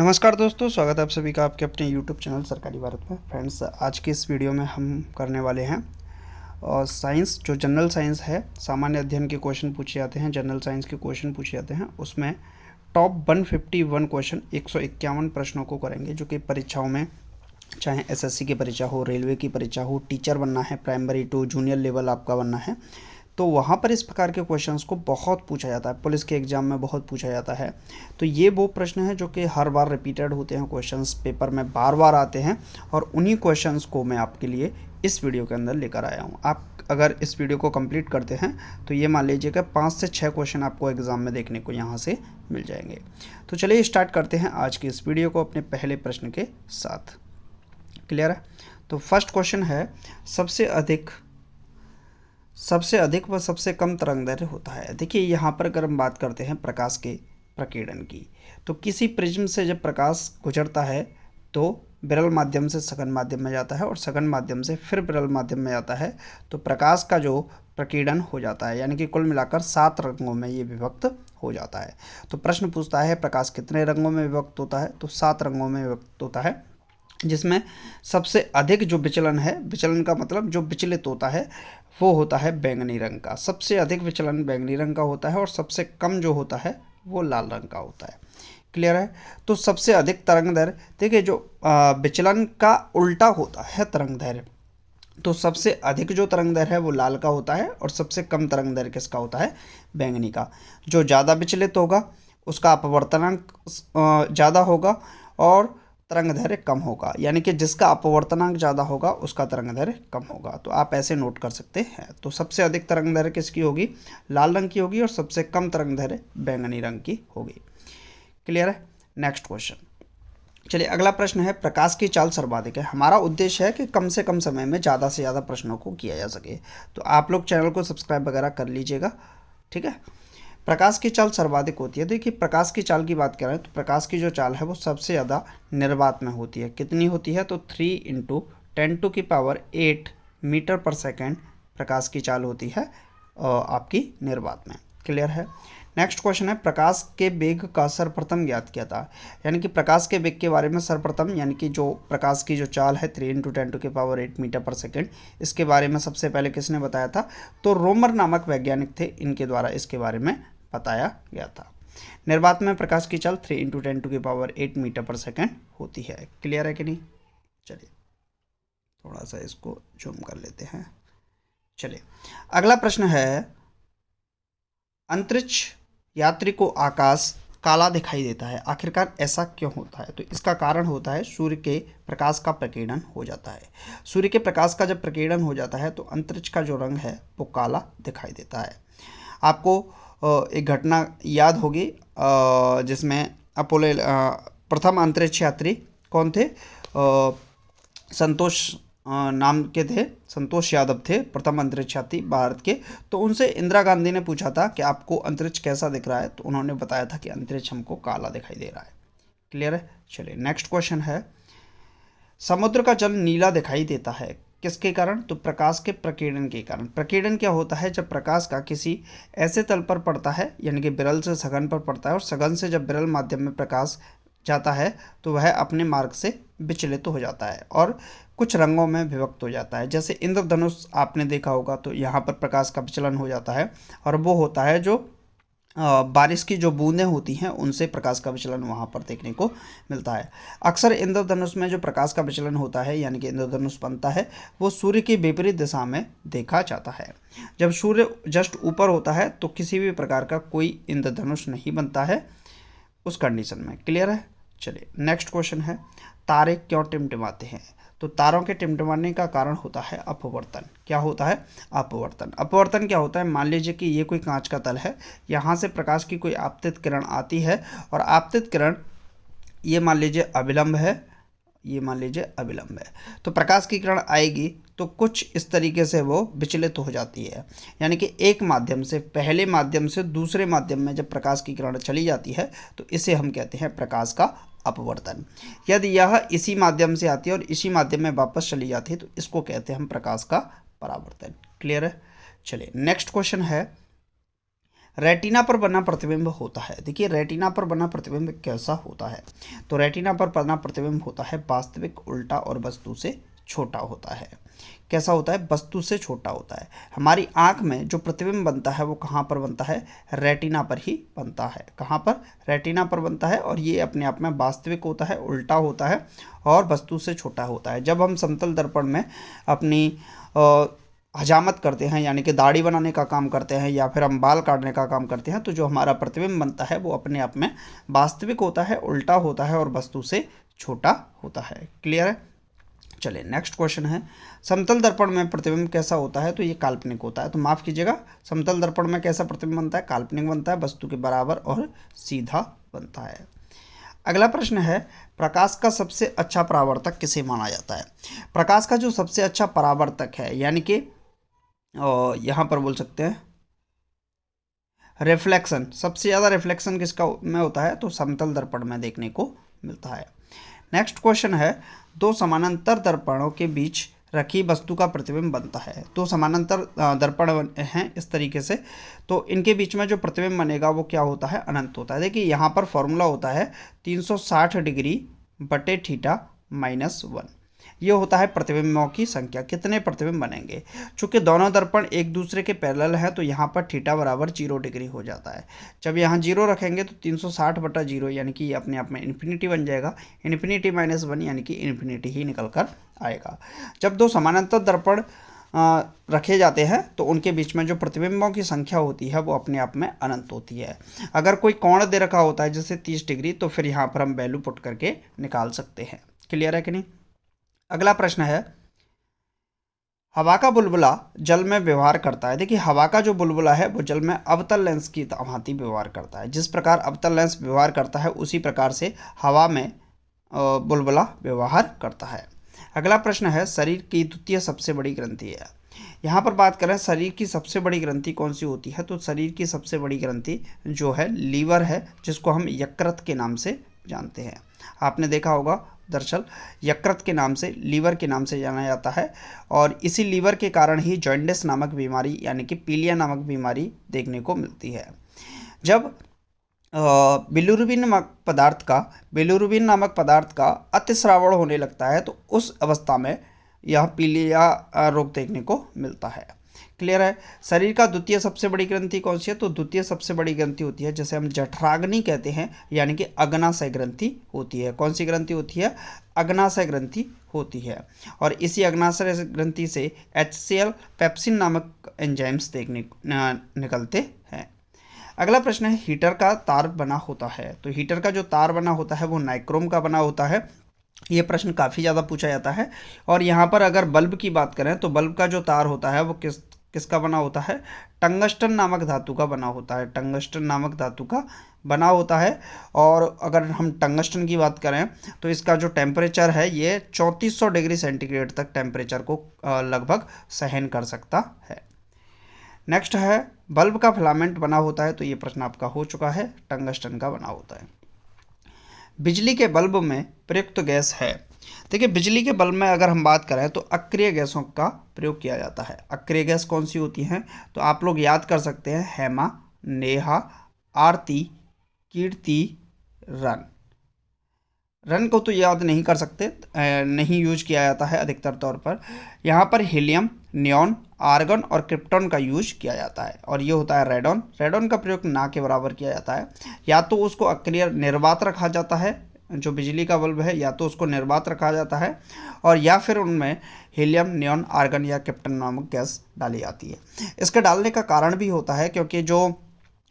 नमस्कार दोस्तों, स्वागत है आप सभी का आपके अपने यूट्यूब चैनल सरकारी भारत में। फ्रेंड्स, आज की इस वीडियो में हम करने वाले हैं और साइंस जो जनरल साइंस है, सामान्य अध्ययन के क्वेश्चन पूछे जाते हैं, जनरल साइंस के क्वेश्चन पूछे जाते हैं। उसमें टॉप 151 क्वेश्चन 151 प्रश्नों को करेंगे, जो कि परीक्षाओं में चाहे एसएससी की परीक्षा हो, रेलवे की परीक्षा हो, टीचर बनना है, प्राइमरी टू जूनियर लेवल आपका बनना है, तो वहाँ पर इस प्रकार के क्वेश्चंस को बहुत पूछा जाता है। पुलिस के एग्ज़ाम में बहुत पूछा जाता है। तो ये वो प्रश्न है जो कि हर बार रिपीटेड होते हैं, क्वेश्चंस पेपर में बार बार आते हैं, और उन्हीं क्वेश्चंस को मैं आपके लिए इस वीडियो के अंदर लेकर आया हूँ। आप अगर इस वीडियो को कंप्लीट करते हैं तो ये मान लीजिएगा 5 से 6 क्वेश्चन आपको एग्ज़ाम में देखने को यहाँ से मिल जाएंगे। तो चलिए स्टार्ट करते हैं आज की इस वीडियो को अपने पहले प्रश्न के साथ। क्लियर है? तो फर्स्ट क्वेश्चन है, सबसे अधिक व सबसे कम तरंगदैर्घ्य होता है। देखिए, यहाँ पर अगर हम बात करते हैं प्रकाश के प्रकीर्णन की, तो किसी प्रिज्म से जब प्रकाश गुजरता है तो विरल माध्यम से सघन माध्यम में जाता है और सघन माध्यम से फिर विरल माध्यम में जाता है, तो प्रकाश का जो प्रकीर्णन हो जाता है, यानी कि कुल मिलाकर 7 रंगों में ये विभक्त हो जाता है। तो प्रश्न पूछता है प्रकाश कितने रंगों में विभक्त होता है, तो 7 रंगों में विभक्त होता है, जिसमें सबसे अधिक जो विचलन है, विचलन का मतलब जो विचलित होता है, वो होता है बैंगनी रंग का। सबसे अधिक विचलन बैंगनी रंग का होता है और सबसे कम जो होता है वो लाल रंग का होता है। क्लियर है? तो सबसे अधिक तरंग दैर्घ्य, देखिए जो विचलन का उल्टा होता है तरंग दैर्घ्य, तो सबसे अधिक जो तरंग दैर्घ्य है वो लाल का होता है और सबसे कम तरंग दैर्घ्य किसका होता है? बैंगनी का। जो ज़्यादा विचलित होगा उसका अपवर्तनांक ज़्यादा होगा और तरंग दैर्घ्य कम होगा, यानी कि जिसका अपवर्तनांक ज़्यादा होगा उसका तरंग दैर्घ्य कम होगा। तो आप ऐसे नोट कर सकते हैं। तो सबसे अधिक तरंग दैर्घ्य किसकी होगी? लाल रंग की होगी और सबसे कम तरंग दैर्घ्य बैंगनी रंग की होगी। क्लियर है? Next question. चलिए, अगला प्रश्न है, प्रकाश की चाल सर्वाधिक है। हमारा उद्देश्य है कि कम से कम समय में ज़्यादा से ज़्यादा प्रश्नों को किया जा सके, तो आप लोग चैनल को सब्सक्राइब वगैरह कर लीजिएगा। ठीक है? प्रकाश की चाल सर्वाधिक होती है। देखिए, प्रकाश की चाल की बात करें तो प्रकाश की जो चाल है वो सबसे ज़्यादा निर्वात में होती है। कितनी होती है? तो 3 × 10⁸ मीटर पर सेकेंड प्रकाश की चाल होती है आपकी निर्वात में। क्लियर है? नेक्स्ट क्वेश्चन है, प्रकाश के वेग का सर्वप्रथम ज्ञात किया था। यानी कि प्रकाश के वेग के बारे में सर्वप्रथम, यानी कि जो प्रकाश की जो चाल है 3 × 10⁸ मीटर पर सेकेंड, इसके बारे में सबसे पहले किसने बताया था? तो रोमर नामक वैज्ञानिक थे, इनके द्वारा इसके बारे में बताया गया था। निर्वात में प्रकाश की चाल 3 × 10⁸ मीटर पर सेकेंड होती है। क्लियर है कि नहीं? चलिए थोड़ा सा इसको जूम कर लेते हैं। चलिए, अगला प्रश्न है, अंतरिक्ष यात्री को आकाश काला दिखाई देता है, आखिरकार ऐसा क्यों होता है? तो इसका कारण होता है सूर्य के प्रकाश का प्रकीर्णन हो जाता है। सूर्य के प्रकाश का जब प्रकीर्णन हो जाता है तो अंतरिक्ष का जो रंग है वो काला दिखाई देता है। आपको एक घटना याद होगी जिसमें अपोलो प्रथम अंतरिक्ष यात्री कौन थे? संतोष नाम के थे, संतोष यादव थे प्रथम अंतरिक्ष यात्री भारत के। तो उनसे इंदिरा गांधी ने पूछा था कि आपको अंतरिक्ष कैसा दिख रहा है, तो उन्होंने बताया था कि अंतरिक्ष हमको काला दिखाई दे रहा है। क्लियर है? चलिए नेक्स्ट क्वेश्चन है, समुद्र का जल नीला दिखाई देता है किसके कारण? तो प्रकाश के प्रकीर्णन के कारण। प्रकीर्णन क्या होता है? जब प्रकाश का किसी ऐसे तल पर पड़ता है, यानी कि विरल से सघन पर पड़ता है, और सघन से जब विरल माध्यम में प्रकाश जाता है तो वह अपने मार्ग से विचलित हो जाता है और कुछ रंगों में विभक्त हो जाता है। जैसे इंद्रधनुष आपने देखा होगा, तो यहाँ पर प्रकाश का विचलन हो जाता है और वो होता है जो बारिश की जो बूंदें होती हैं उनसे प्रकाश का विचलन वहाँ पर देखने को मिलता है। अक्सर इंद्रधनुष में जो प्रकाश का विचलन होता है, यानी कि इंद्रधनुष बनता है, वो सूर्य की विपरीत दिशा में देखा जाता है। जब सूर्य जस्ट ऊपर होता है तो किसी भी प्रकार का कोई इंद्रधनुष नहीं बनता है उस कंडीशन में। क्लियर है? चलिए नेक्स्ट क्वेश्चन है, तारे क्यों टिमटिमाते हैं? तो तारों के टिमटिमाने का कारण होता है अपवर्तन। क्या होता है? अपवर्तन। अपवर्तन क्या होता है? मान लीजिए कि ये कोई कांच का तल है, यहाँ से प्रकाश की कोई आपतित किरण आती है और आपतित किरण ये मान लीजिए अविलंब है, ये मान लीजिए अविलंब है, तो प्रकाश की किरण आएगी तो कुछ इस तरीके से वो विचलित हो जाती है, यानी कि एक माध्यम से पहले माध्यम से दूसरे माध्यम में जब प्रकाश की किरण चली जाती है तो इसे हम कहते हैं प्रकाश का अपवर्तन। यदि यह इसी माध्यम से आती है और इसी माध्यम में वापस चली जाती है तो इसको कहते हैं हम प्रकाश का परावर्तन। क्लियर है? चलिए नेक्स्ट क्वेश्चन है, रेटिना पर बना प्रतिबिंब होता है। देखिए रेटिना पर बना प्रतिबिंब कैसा होता है, तो रेटिना पर बना प्रतिबिंब होता है वास्तविक, उल्टा और वस्तु से छोटा होता है। कैसा होता है, वस्तु से छोटा होता है। हमारी आंख में जो प्रतिबिंब बनता है वो कहाँ पर बनता है, रेटिना पर ही बनता है। कहाँ पर, रेटिना पर बनता है, और ये अपने आप में वास्तविक होता है, उल्टा होता है और वस्तु से छोटा होता है। जब हम समतल दर्पण में अपनी हजामत करते हैं, यानी कि दाढ़ी बनाने का काम करते हैं या फिर हम बाल काटने का काम करते हैं, तो जो हमारा प्रतिबिंब बनता है वो अपने आप में वास्तविक होता है, उल्टा होता है और वस्तु से छोटा होता है। क्लियर है। चलिए नेक्स्ट क्वेश्चन है, समतल दर्पण में प्रतिबिंब कैसा होता है, तो ये काल्पनिक होता है। तो माफ़ कीजिएगा, समतल दर्पण में कैसा प्रतिबिंब बनता है, काल्पनिक बनता है, वस्तु के बराबर और सीधा बनता है। अगला प्रश्न है, प्रकाश का सबसे अच्छा परावर्तक किसे माना जाता है। प्रकाश का जो सबसे अच्छा परावर्तक है, यानी कि यहाँ पर बोल सकते हैं रिफ्लेक्शन, सबसे ज़्यादा रिफ्लेक्शन किसका में होता है, तो समतल दर्पण में देखने को मिलता है। नेक्स्ट क्वेश्चन है, दो समानांतर दर्पणों के बीच रखी वस्तु का प्रतिबिंब बनता है। दो समानांतर दर्पण हैं इस तरीके से, तो इनके बीच में जो प्रतिबिंब बनेगा वो क्या होता है, अनंत होता है। देखिए यहाँ पर फॉर्मूला होता है 360 डिग्री बटे थीटा -1। ये होता है प्रतिबिंबों की संख्या, कितने प्रतिबिंब बनेंगे। चूँकि दोनों दर्पण एक दूसरे के पैरेलल हैं तो यहाँ पर थीटा बराबर 0 डिग्री हो जाता है। जब यहाँ 0 रखेंगे तो 360 बटा 0 यानी कि ये अपने आप में इन्फिनिटी बन जाएगा। इन्फिनिटी -1 यानी कि इन्फिनिटी ही निकल कर आएगा। जब दो समानांतर दर्पण रखे जाते हैं तो उनके बीच में जो प्रतिबिंबों की संख्या होती है वो अपने आप में अनंत होती है। अगर कोई कोण दे रखा होता है जैसे 30 डिग्री, तो फिर यहाँ पर हम वैल्यू पुट करके निकाल सकते हैं। क्लियर है कि नहीं। अगला प्रश्न है, हवा का बुलबुला जल में व्यवहार करता है। देखिए हवा का जो बुलबुला है वो जल में अवतल लेंस की भांति व्यवहार करता है। जिस प्रकार अवतल लेंस व्यवहार करता है उसी प्रकार से हवा में बुलबुला व्यवहार करता है। अगला प्रश्न है, शरीर की द्वितीय सबसे बड़ी ग्रंथि है। यहाँ पर बात करें शरीर की सबसे बड़ी ग्रंथि कौन सी होती है, तो शरीर की सबसे बड़ी ग्रंथि जो है लीवर है, जिसको हम यकृत के नाम से जानते हैं। आपने देखा होगा, दरअसल यकृत के नाम से, लीवर के नाम से जाना जाता है, और इसी लीवर के कारण ही जॉन्डिस नामक बीमारी यानी कि पीलिया नामक बीमारी देखने को मिलती है। जब बिलिरुबिन नामक पदार्थ का अतिस्रावण होने लगता है तो उस अवस्था में यह पीलिया रोग देखने को मिलता है। क्लियर है। शरीर का द्वितीय सबसे बड़ी ग्रंथि कौन सी है, तो द्वितीय सबसे बड़ी ग्रंथि होती है जैसे हम जठराग्नि कहते हैं, यानी कि अग्नाशय ग्रंथि होती है। कौन सी ग्रंथि होती है, अग्नाशय ग्रंथि होती है। और इसी अग्नाशय ग्रंथि से HCl पेप्सिन नामक एंजाइम्स देखने निकलते हैं। अगला प्रश्न है, हीटर का तार बना होता है। तो हीटर का जो तार बना होता है वो नाइक्रोम का बना होता है। ये प्रश्न काफ़ी ज़्यादा पूछा जाता है। और यहाँ पर अगर बल्ब की बात करें तो बल्ब का जो तार होता है वो किसका बना होता है, टंगस्टन नामक धातु का बना होता है। टंगस्टन नामक धातु का बना होता है। और अगर हम टंगस्टन की बात करें तो इसका जो टेम्परेचर है ये 3400 डिग्री सेंटीग्रेड तक टेम्परेचर को लगभग सहन कर सकता है। नेक्स्ट है, बल्ब का फिलामेंट बना होता है। तो ये प्रश्न आपका हो चुका है, टंगस्टन का बना होता है। बिजली के बल्ब में प्रयुक्त गैस है। देखिए बिजली के बल्ब में अगर हम बात करें तो अक्रिय गैसों का प्रयोग किया जाता है। अक्रिय गैस कौन सी होती हैं, तो आप लोग याद कर सकते हैं, हेमा, नेहा, आरती, कीर्ति, रन। रन को तो याद नहीं कर सकते, नहीं यूज किया जाता है अधिकतर तौर पर। यहाँ पर हीलियम, नियॉन, आर्गन और क्रिप्टॉन का यूज किया जाता है। और ये होता है रेडॉन। रेडॉन का प्रयोग ना के बराबर किया जाता है। या तो उसको अक्रिय निर्वात रखा जाता है, जो बिजली का बल्ब है, या तो उसको निर्वात रखा जाता है, और या फिर उनमें हीलियम, नियॉन, आर्गन या क्रिप्टॉन नामक गैस डाली जाती है। इसके डालने का कारण भी होता है क्योंकि जो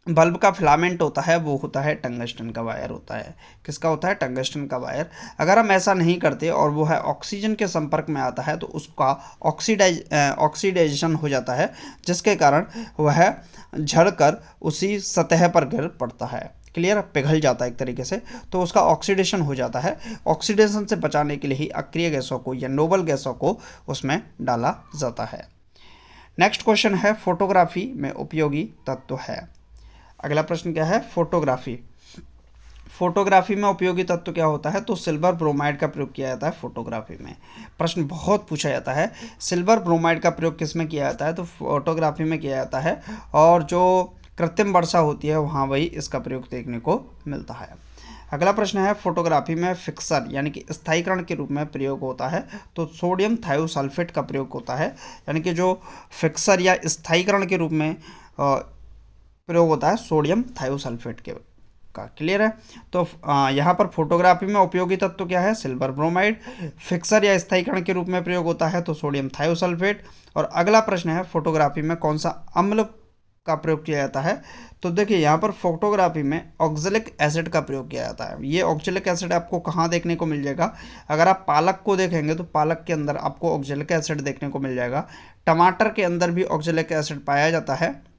बल्ब का फिलामेंट होता है वो होता है टंगस्टन का वायर होता है। किसका होता है, टंगस्टन का वायर। अगर हम ऐसा नहीं करते और वो है ऑक्सीजन के संपर्क में आता है तो उसका ऑक्सीडाइजेशन हो जाता है, जिसके कारण वह झड़कर उसी सतह पर गिर पड़ता है। क्लियर, पिघल जाता है एक तरीके से, तो उसका ऑक्सीडेशन हो जाता है। ऑक्सीडेशन से बचाने के लिए ही अक्रिय गैसों को या नोबल गैसों को उसमें डाला जाता है। नेक्स्ट क्वेश्चन है, फोटोग्राफी में उपयोगी तत्व है। अगला प्रश्न क्या है, फोटोग्राफी। फोटोग्राफी में उपयोगी तत्व क्या होता है, तो सिल्वर ब्रोमाइड का प्रयोग किया जाता है फोटोग्राफी में। प्रश्न बहुत पूछा जाता है, सिल्वर ब्रोमाइड का प्रयोग किस में किया जाता है, तो फोटोग्राफी में किया जाता है। और जो कृत्रिम वर्षा होती है वहाँ वही इसका प्रयोग देखने को मिलता है। अगला प्रश्न है, फोटोग्राफी में फिक्सर यानी कि स्थायीकरण के रूप में प्रयोग होता है तो सोडियम थायोसल्फेट का प्रयोग होता है, यानी कि जो फिक्सर या स्थायीकरण के रूप में प्रयोग होता है सोडियम थायोसल्फेट के का। क्लियर है। तो यहाँ पर फोटोग्राफी में उपयोगी तत्व क्या है, सिल्वर ब्रोमाइड। फिक्सर या स्थायीकरण के रूप में प्रयोग होता है तो सोडियम थायोसल्फेट। और अगला प्रश्न है, फोटोग्राफी में कौन सा अम्ल का प्रयोग किया जाता है, तो देखिए यहाँ पर फोटोग्राफी में ऑक्जेलिक एसिड का प्रयोग किया जाता है। ये ऑक्जेलिक एसिड आपको कहाँ देखने को मिल जाएगा, अगर आप पालक को देखेंगे तो पालक के अंदर आपको ऑक्जेलिक एसिड देखने को मिल जाएगा, टमाटर के अंदर भी ऑक्जेलिक एसिड पाया जाता है,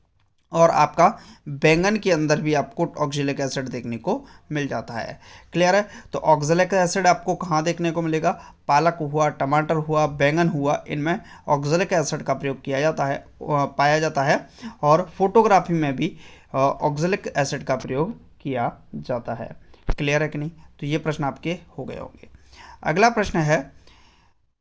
और आपका बैंगन के अंदर भी आपको ऑक्जेलिक एसिड देखने को मिल जाता है। क्लियर है। तो ऑक्जेलिक एसिड आपको कहाँ देखने को मिलेगा, पालक हुआ, टमाटर हुआ, बैंगन हुआ, इनमें ऑक्जेलिक एसिड का प्रयोग किया जाता है, पाया जाता है। और फोटोग्राफी में भी ऑक्जेलिक एसिड का प्रयोग किया जाता है। क्लियर है कि नहीं। तो ये प्रश्न आपके हो गए होंगे। अगला प्रश्न है,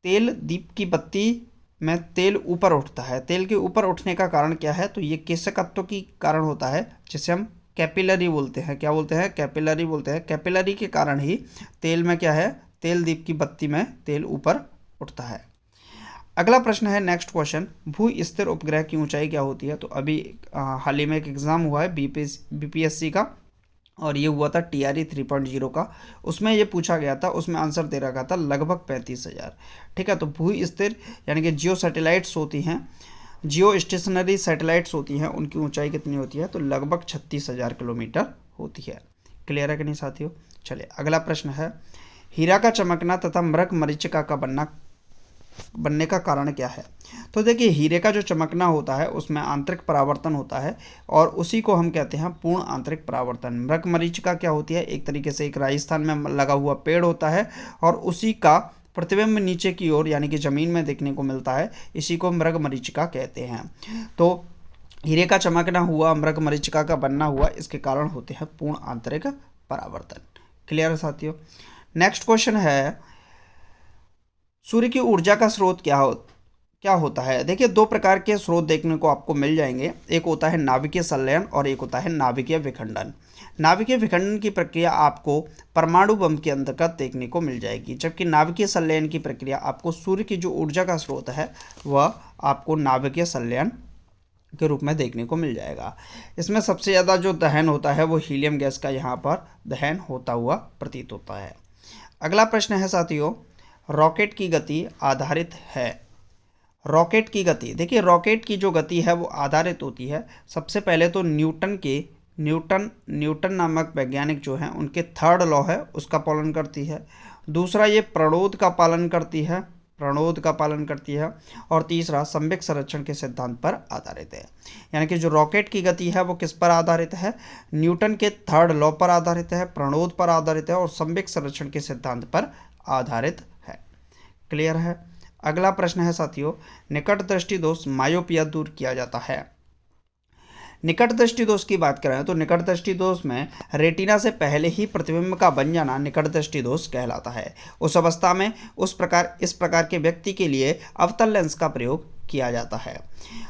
तेल दीप की बत्ती में तेल ऊपर उठता है, तेल के ऊपर उठने का कारण क्या है, तो ये केशकत्व की कारण होता है जिसे हम कैपिलरी बोलते हैं। क्या बोलते हैं, कैपिलरी बोलते हैं। कैपिलरी के कारण ही तेल में क्या है, तेल दीप की बत्ती में तेल ऊपर उठता है। अगला प्रश्न है, नेक्स्ट क्वेश्चन, भू स्थिर उपग्रह की ऊंचाई क्या होती है। तो अभी हाल ही में एक एग्जाम हुआ है बीपीएससी का, और ये हुआ था TRE 3.0 का। उसमें ये पूछा गया था, उसमें आंसर दे रखा था लगभग 35,000। ठीक है। तो भू स्थिर यानी कि जियो सैटेलाइट्स होती हैं, जियो स्टेशनरी सैटेलाइट्स होती हैं, उनकी ऊंचाई कितनी होती है, तो लगभग 36,000 किलोमीटर होती है। क्लियर है कि नहीं साथियों। चलिए अगला प्रश्न है, हीरा का चमकना तथा मृग मरीचिका का बनने का कारण क्या है। तो देखिए, हीरे का जो चमकना होता है उसमें आंतरिक परावर्तन होता है, और उसी को हम कहते हैं पूर्ण आंतरिक परावर्तन। मृग मरीचिका क्या होती है, एक तरीके से एक राजस्थान में लगा हुआ पेड़ होता है, और उसी का प्रतिबिंब नीचे की ओर यानी कि ज़मीन में देखने को मिलता है, इसी को मृग मरीचिका कहते हैं। तो हीरे का चमकना हुआ, मृग मरीचिका का बनना हुआ, इसके कारण होते हैं पूर्ण आंतरिक परावर्तन। क्लियर है साथियों। नेक्स्ट क्वेश्चन है, सूर्य की ऊर्जा का स्रोत क्या होता है। देखिए, दो प्रकार के स्रोत देखने को आपको मिल जाएंगे, एक होता है नाभिकीय संलयन और एक होता है नाभिकीय विखंडन। नाभिकीय विखंडन की प्रक्रिया आपको परमाणु बम के अंतर्गत देखने को मिल जाएगी, जबकि नाभिकीय संलयन की प्रक्रिया आपको सूर्य की जो ऊर्जा का स्रोत है वह आपको नाभिकीय संलयन के रूप में देखने को मिल जाएगा। इसमें सबसे ज़्यादा जो दहन होता है वो हीलियम गैस का यहाँ पर दहन होता हुआ प्रतीत होता है। अगला प्रश्न है साथियों, रॉकेट की गति आधारित है। रॉकेट की गति, देखिए रॉकेट की जो गति है वो आधारित होती है सबसे पहले तो न्यूटन नामक वैज्ञानिक जो हैं उनके थर्ड लॉ है उसका पालन करती है। दूसरा, ये प्रणोद का पालन करती है, और तीसरा संवेग संरक्षण के सिद्धांत पर आधारित है। यानी कि जो रॉकेट की गति है वो किस पर आधारित है, न्यूटन के थर्ड लॉ पर आधारित है, प्रणोद पर आधारित है, और संवेग संरक्षण के सिद्धांत पर आधारित है। क्लियर है। अगला प्रश्न है साथियों, निकट दृष्टि दोष मायोपिया दूर किया जाता है। निकट दृष्टि दोष की बात करें तो निकट दृष्टि दोष में रेटिना से पहले ही प्रतिबिंब का बन जाना निकट दृष्टि दोष कहलाता है। उस अवस्था में इस प्रकार के व्यक्ति के लिए अवतल लेंस का प्रयोग किया जाता है।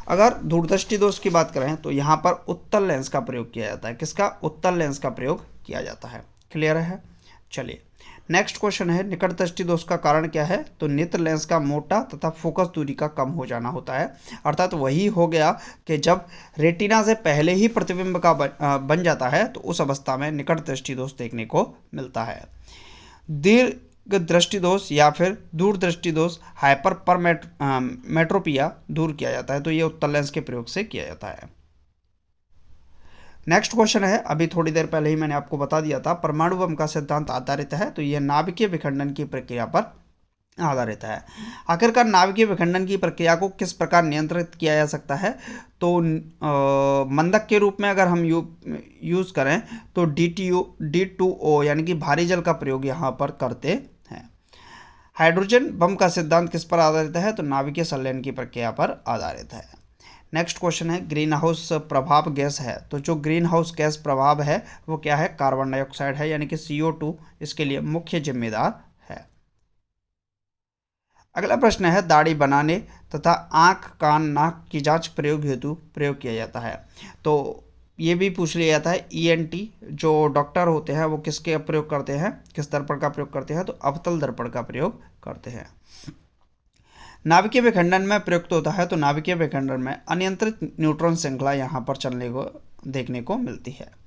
अगर दूरदृष्टि दोष की बात करें तो यहाँ पर उत्तल लेंस का प्रयोग किया जाता है। किसका, उत्तल लेंस का प्रयोग किया जाता है। क्लियर है। चलिए नेक्स्ट क्वेश्चन है, निकट दृष्टि दोष का कारण क्या है, तो नेत्र लेंस का मोटा तथा फोकस दूरी का कम हो जाना होता है। अर्थात वही हो गया कि जब रेटिना से पहले ही प्रतिबिंब का बन जाता है तो उस अवस्था में निकट दृष्टि दोष देखने को मिलता है। दीर्घ दृष्टि दोष या फिर दूर दृष्टि दोष हाइपर पर मेट्रोपिया दूर किया जाता है, तो ये उत्तल लेंस के प्रयोग से किया जाता है। नेक्स्ट क्वेश्चन है, अभी थोड़ी देर पहले ही मैंने आपको बता दिया था, परमाणु बम का सिद्धांत आधारित है, तो यह नाभिकीय विखंडन की प्रक्रिया पर आधारित है। आखिरकार नाभिकीय विखंडन की प्रक्रिया को किस प्रकार नियंत्रित किया जा सकता है, तो मंदक के रूप में अगर हम यूज़ करें तो D2O यानी कि भारी जल का प्रयोग यहाँ पर करते हैं। हाइड्रोजन बम का सिद्धांत किस पर आधारित है, तो नाभिकीय संलयन की प्रक्रिया पर आधारित है। नेक्स्ट क्वेश्चन है, ग्रीन हाउस प्रभाव गैस है, तो जो ग्रीन हाउस गैस प्रभाव है वो क्या है, कार्बन डाइऑक्साइड है, यानी कि CO2 इसके लिए मुख्य जिम्मेदार है। अगला प्रश्न है, दाढ़ी बनाने तथा आँख कान नाक की जांच प्रयोग हेतु प्रयोग किया जाता है। तो ये भी पूछ लिया जाता है ईएनटी जो डॉक्टर होते हैं वो किसके प्रयोग करते हैं, किस दर्पण का प्रयोग करते हैं, तो अवतल दर्पण का प्रयोग करते हैं। नाभिकीय विखंडन में प्रयुक्त होता है, तो नाभिकीय विखंडन में अनियंत्रित न्यूट्रॉन श्रृंखला यहाँ पर चलने को देखने को मिलती है।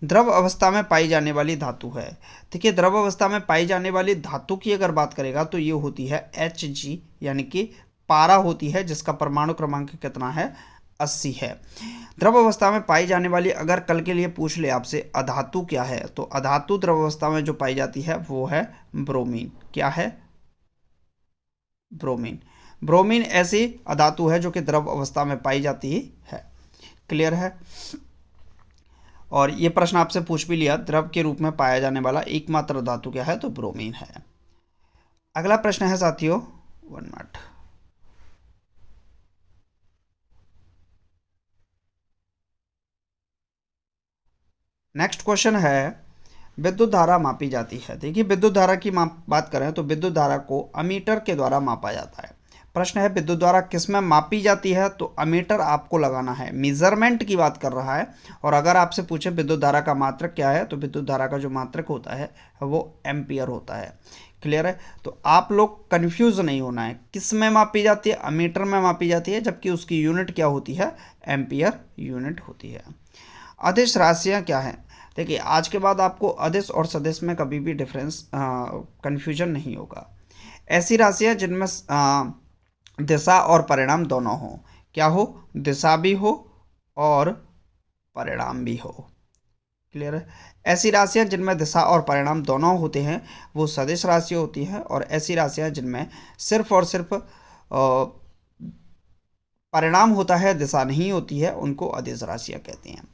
द्रव अवस्था में पाई जाने वाली धातु है। देखिए द्रव अवस्था में पाई जाने वाली धातु की अगर बात करेगा तो ये होती है Hg, यानी कि पारा होती है, जिसका परमाणु क्रमांक कितना है, 80 है। द्रव अवस्था में पाई जाने वाली, अगर कल के लिए पूछ ले आपसे अधातु क्या है, तो अधातु द्रव अवस्था में जो पाई जाती है वो है ब्रोमीन। क्या है, ब्रोमीन। ब्रोमीन ऐसी अधातु है जो कि द्रव अवस्था में पाई जाती है। क्लियर है। और ये प्रश्न आपसे पूछ भी लिया, द्रव के रूप में पाया जाने वाला एकमात्र धातु क्या है, तो ब्रोमीन है। अगला प्रश्न है साथियों, 1 मिनट, नेक्स्ट क्वेश्चन है, विद्युत धारा मापी जाती है। देखिए विद्युत धारा की बात करें तो विद्युत धारा को अमीटर के द्वारा मापा जाता है। प्रश्न है विद्युत धारा किस में मापी जाती है, तो अमीटर आपको लगाना है, मेजरमेंट की बात कर रहा है। और अगर आपसे पूछे विद्युत धारा का मात्रक क्या है, तो विद्युत धारा का जो मात्रक होता है वो एम्पियर होता है। क्लियर है। तो आप लोग कंफ्यूज नहीं होना है, किस में मापी जाती है, अमीटर में मापी जाती है, जबकि उसकी यूनिट क्या होती है, एम्पियर यूनिट होती है। अदिश राशियाँ क्या हैं, देखिए आज के बाद आपको अदिश और सदिश में कभी भी डिफरेंस कन्फ्यूजन नहीं होगा। ऐसी राशियाँ जिनमें दिशा और परिणाम दोनों हो, क्या हो, दिशा भी हो और परिणाम भी हो। क्लियर है। ऐसी राशियाँ जिनमें दिशा और परिणाम दोनों होते हैं वो सदिश राशियाँ होती हैं, और ऐसी राशियाँ जिनमें सिर्फ और सिर्फ परिणाम होता है, दिशा नहीं होती है, उनको अदिश राशियाँ कहते हैं।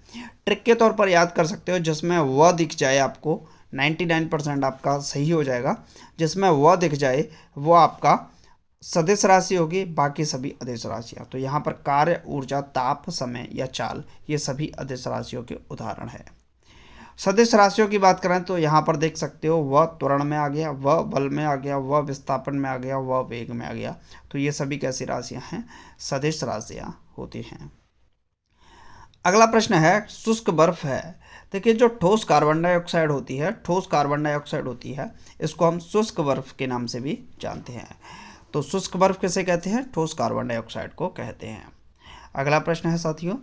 ट्रिक के तौर पर याद कर सकते हो, जिसमें वह दिख जाए आपको 99% आपका सही हो जाएगा, जिसमें वह दिख जाए वो आपका सदिश राशि होगी, बाकी सभी अदिश राशियाँ। तो यहाँ पर कार्य, ऊर्जा, ताप, समय या चाल, ये सभी अदिश राशियों के उदाहरण है। सदिश राशियों की बात करें तो यहाँ पर देख सकते हो, वह त्वरण में आ गया, वह बल में आ गया, वह विस्थापन में आ गया, वह वेग में आ गया। तो ये सभी कैसी राशियाँ हैं, सदिश राशियाँ होती हैं। अगला प्रश्न है, शुष्क बर्फ है। देखिए जो ठोस कार्बन डाइऑक्साइड होती है, ठोस कार्बन डाइऑक्साइड होती है, इसको हम शुष्क बर्फ के नाम से भी जानते हैं। तो शुष्क बर्फ किसे कहते हैं, ठोस कार्बन डाइऑक्साइड को कहते हैं। अगला प्रश्न है साथियों,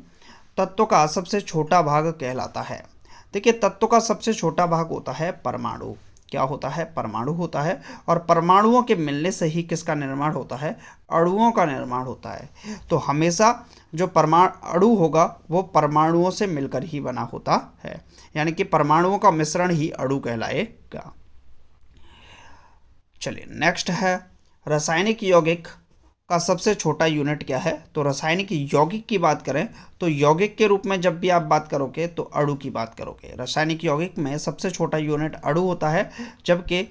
तत्व का सबसे छोटा भाग कहलाता है। देखिए तत्व का सबसे छोटा भाग होता है परमाणु। क्या होता है, परमाणु होता है। और परमाणुओं के मिलने से ही किसका निर्माण होता है, अणुओं का निर्माण होता है। तो हमेशा जो अणु होगा वो परमाणुओं से मिलकर ही बना होता है, यानी कि परमाणुओं का मिश्रण ही अणु कहलाएगा। चलिए नेक्स्ट है, रासायनिक यौगिक का सबसे छोटा यूनिट क्या है। तो रासायनिक यौगिक की बात करें तो यौगिक के रूप में जब भी आप बात करोगे तो अणु की बात करोगे। रासायनिक यौगिक में सबसे छोटा यूनिट अणु होता है, जबकि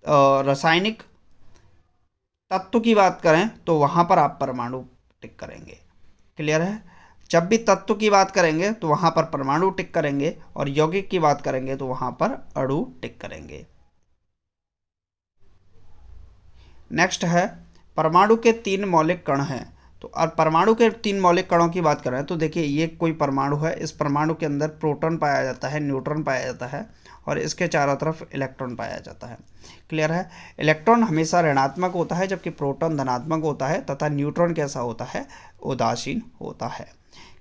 रासायनिक तत्व की बात करें तो वहाँ पर आप परमाणु टिक करेंगे। क्लियर है। जब भी तत्व की बात करेंगे तो वहाँ पर परमाणु टिक करेंगे, और यौगिक की बात करेंगे तो वहाँ पर अणु टिक करेंगे। नेक्स्ट है, परमाणु के 3 मौलिक कण हैं। तो अब परमाणु के 3 मौलिक कणों की बात करें तो देखिए ये कोई परमाणु है, इस परमाणु के अंदर प्रोटॉन पाया जाता है, न्यूट्रॉन पाया जाता है, और इसके चारों तरफ इलेक्ट्रॉन पाया जाता है। क्लियर है। इलेक्ट्रॉन हमेशा ऋणात्मक होता है, जबकि प्रोटॉन धनात्मक होता है, तथा न्यूट्रॉन कैसा होता है, उदासीन होता है।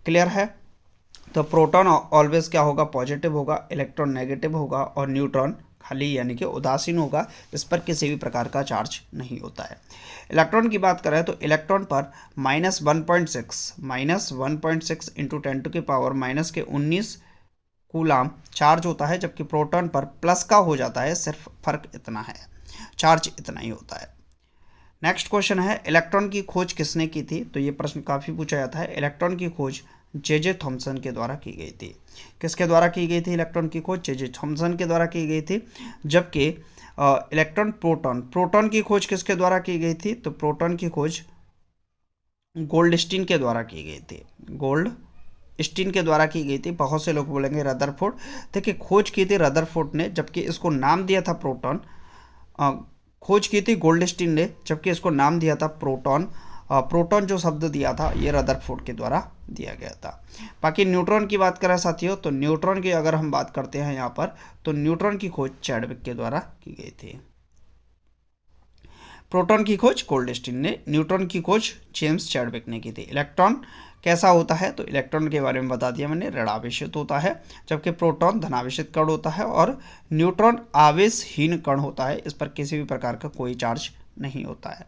क्लियर है। तो प्रोटॉन ऑलवेज क्या होगा, पॉजिटिव होगा, इलेक्ट्रॉन नेगेटिव होगा, और न्यूट्रॉन खाली यानी कि उदासीन होगा, इस पर किसी भी प्रकार का चार्ज नहीं होता है। इलेक्ट्रॉन की बात करें तो इलेक्ट्रॉन पर -1.6 इंटू 10⁻⁻⁻ के 19 कूलाम चार्ज होता है, जबकि प्रोटॉन पर प्लस का हो जाता है, सिर्फ फर्क इतना है, चार्ज इतना ही होता है। नेक्स्ट क्वेश्चन है, इलेक्ट्रॉन की खोज किसने की थी। तो ये प्रश्न काफ़ी पूछा जाता है। इलेक्ट्रॉन की खोज जे थॉमसन के द्वारा की गई थी। किसके द्वारा की गई थी इलेक्ट्रॉन की खोज, जे थॉमसन के द्वारा की गई थी। जबकि इलेक्ट्रॉन प्रोटॉन की खोज किसके द्वारा की गई थी, तो प्रोटॉन की खोज गोल्डस्टीन के द्वारा की गई थी, गोल्डस्टीन के द्वारा की गई थी। बहुत से लोग बोलेंगे रदरफोर्ड, देखिए खोज की थी रदरफोर्ड ने, जबकि इसको नाम दिया था प्रोटॉन। खोज की थी गोल्डस्टीन ने, जबकि इसको नाम दिया था प्रोटॉन। प्रोटॉन जो शब्द दिया था ये रदरफोर्ड के द्वारा दिया गया था। बाकी न्यूट्रॉन की बात करें साथियों, तो न्यूट्रॉन की अगर हम बात करते हैं यहाँ पर, तो न्यूट्रॉन की खोज चैडविक के द्वारा की गई थी। प्रोटॉन की खोज गोल्डस्टीन ने, न्यूट्रॉन की खोज जेम्स चैडविक ने की थी। इलेक्ट्रॉन कैसा होता है, तो इलेक्ट्रॉन के बारे में बता दिया मैंने, ऋणावेशित होता है, जबकि प्रोटॉन धनावेशित कण होता है और न्यूट्रॉन आवेशहीन कण होता है, इस पर किसी भी प्रकार का कोई चार्ज नहीं होता है।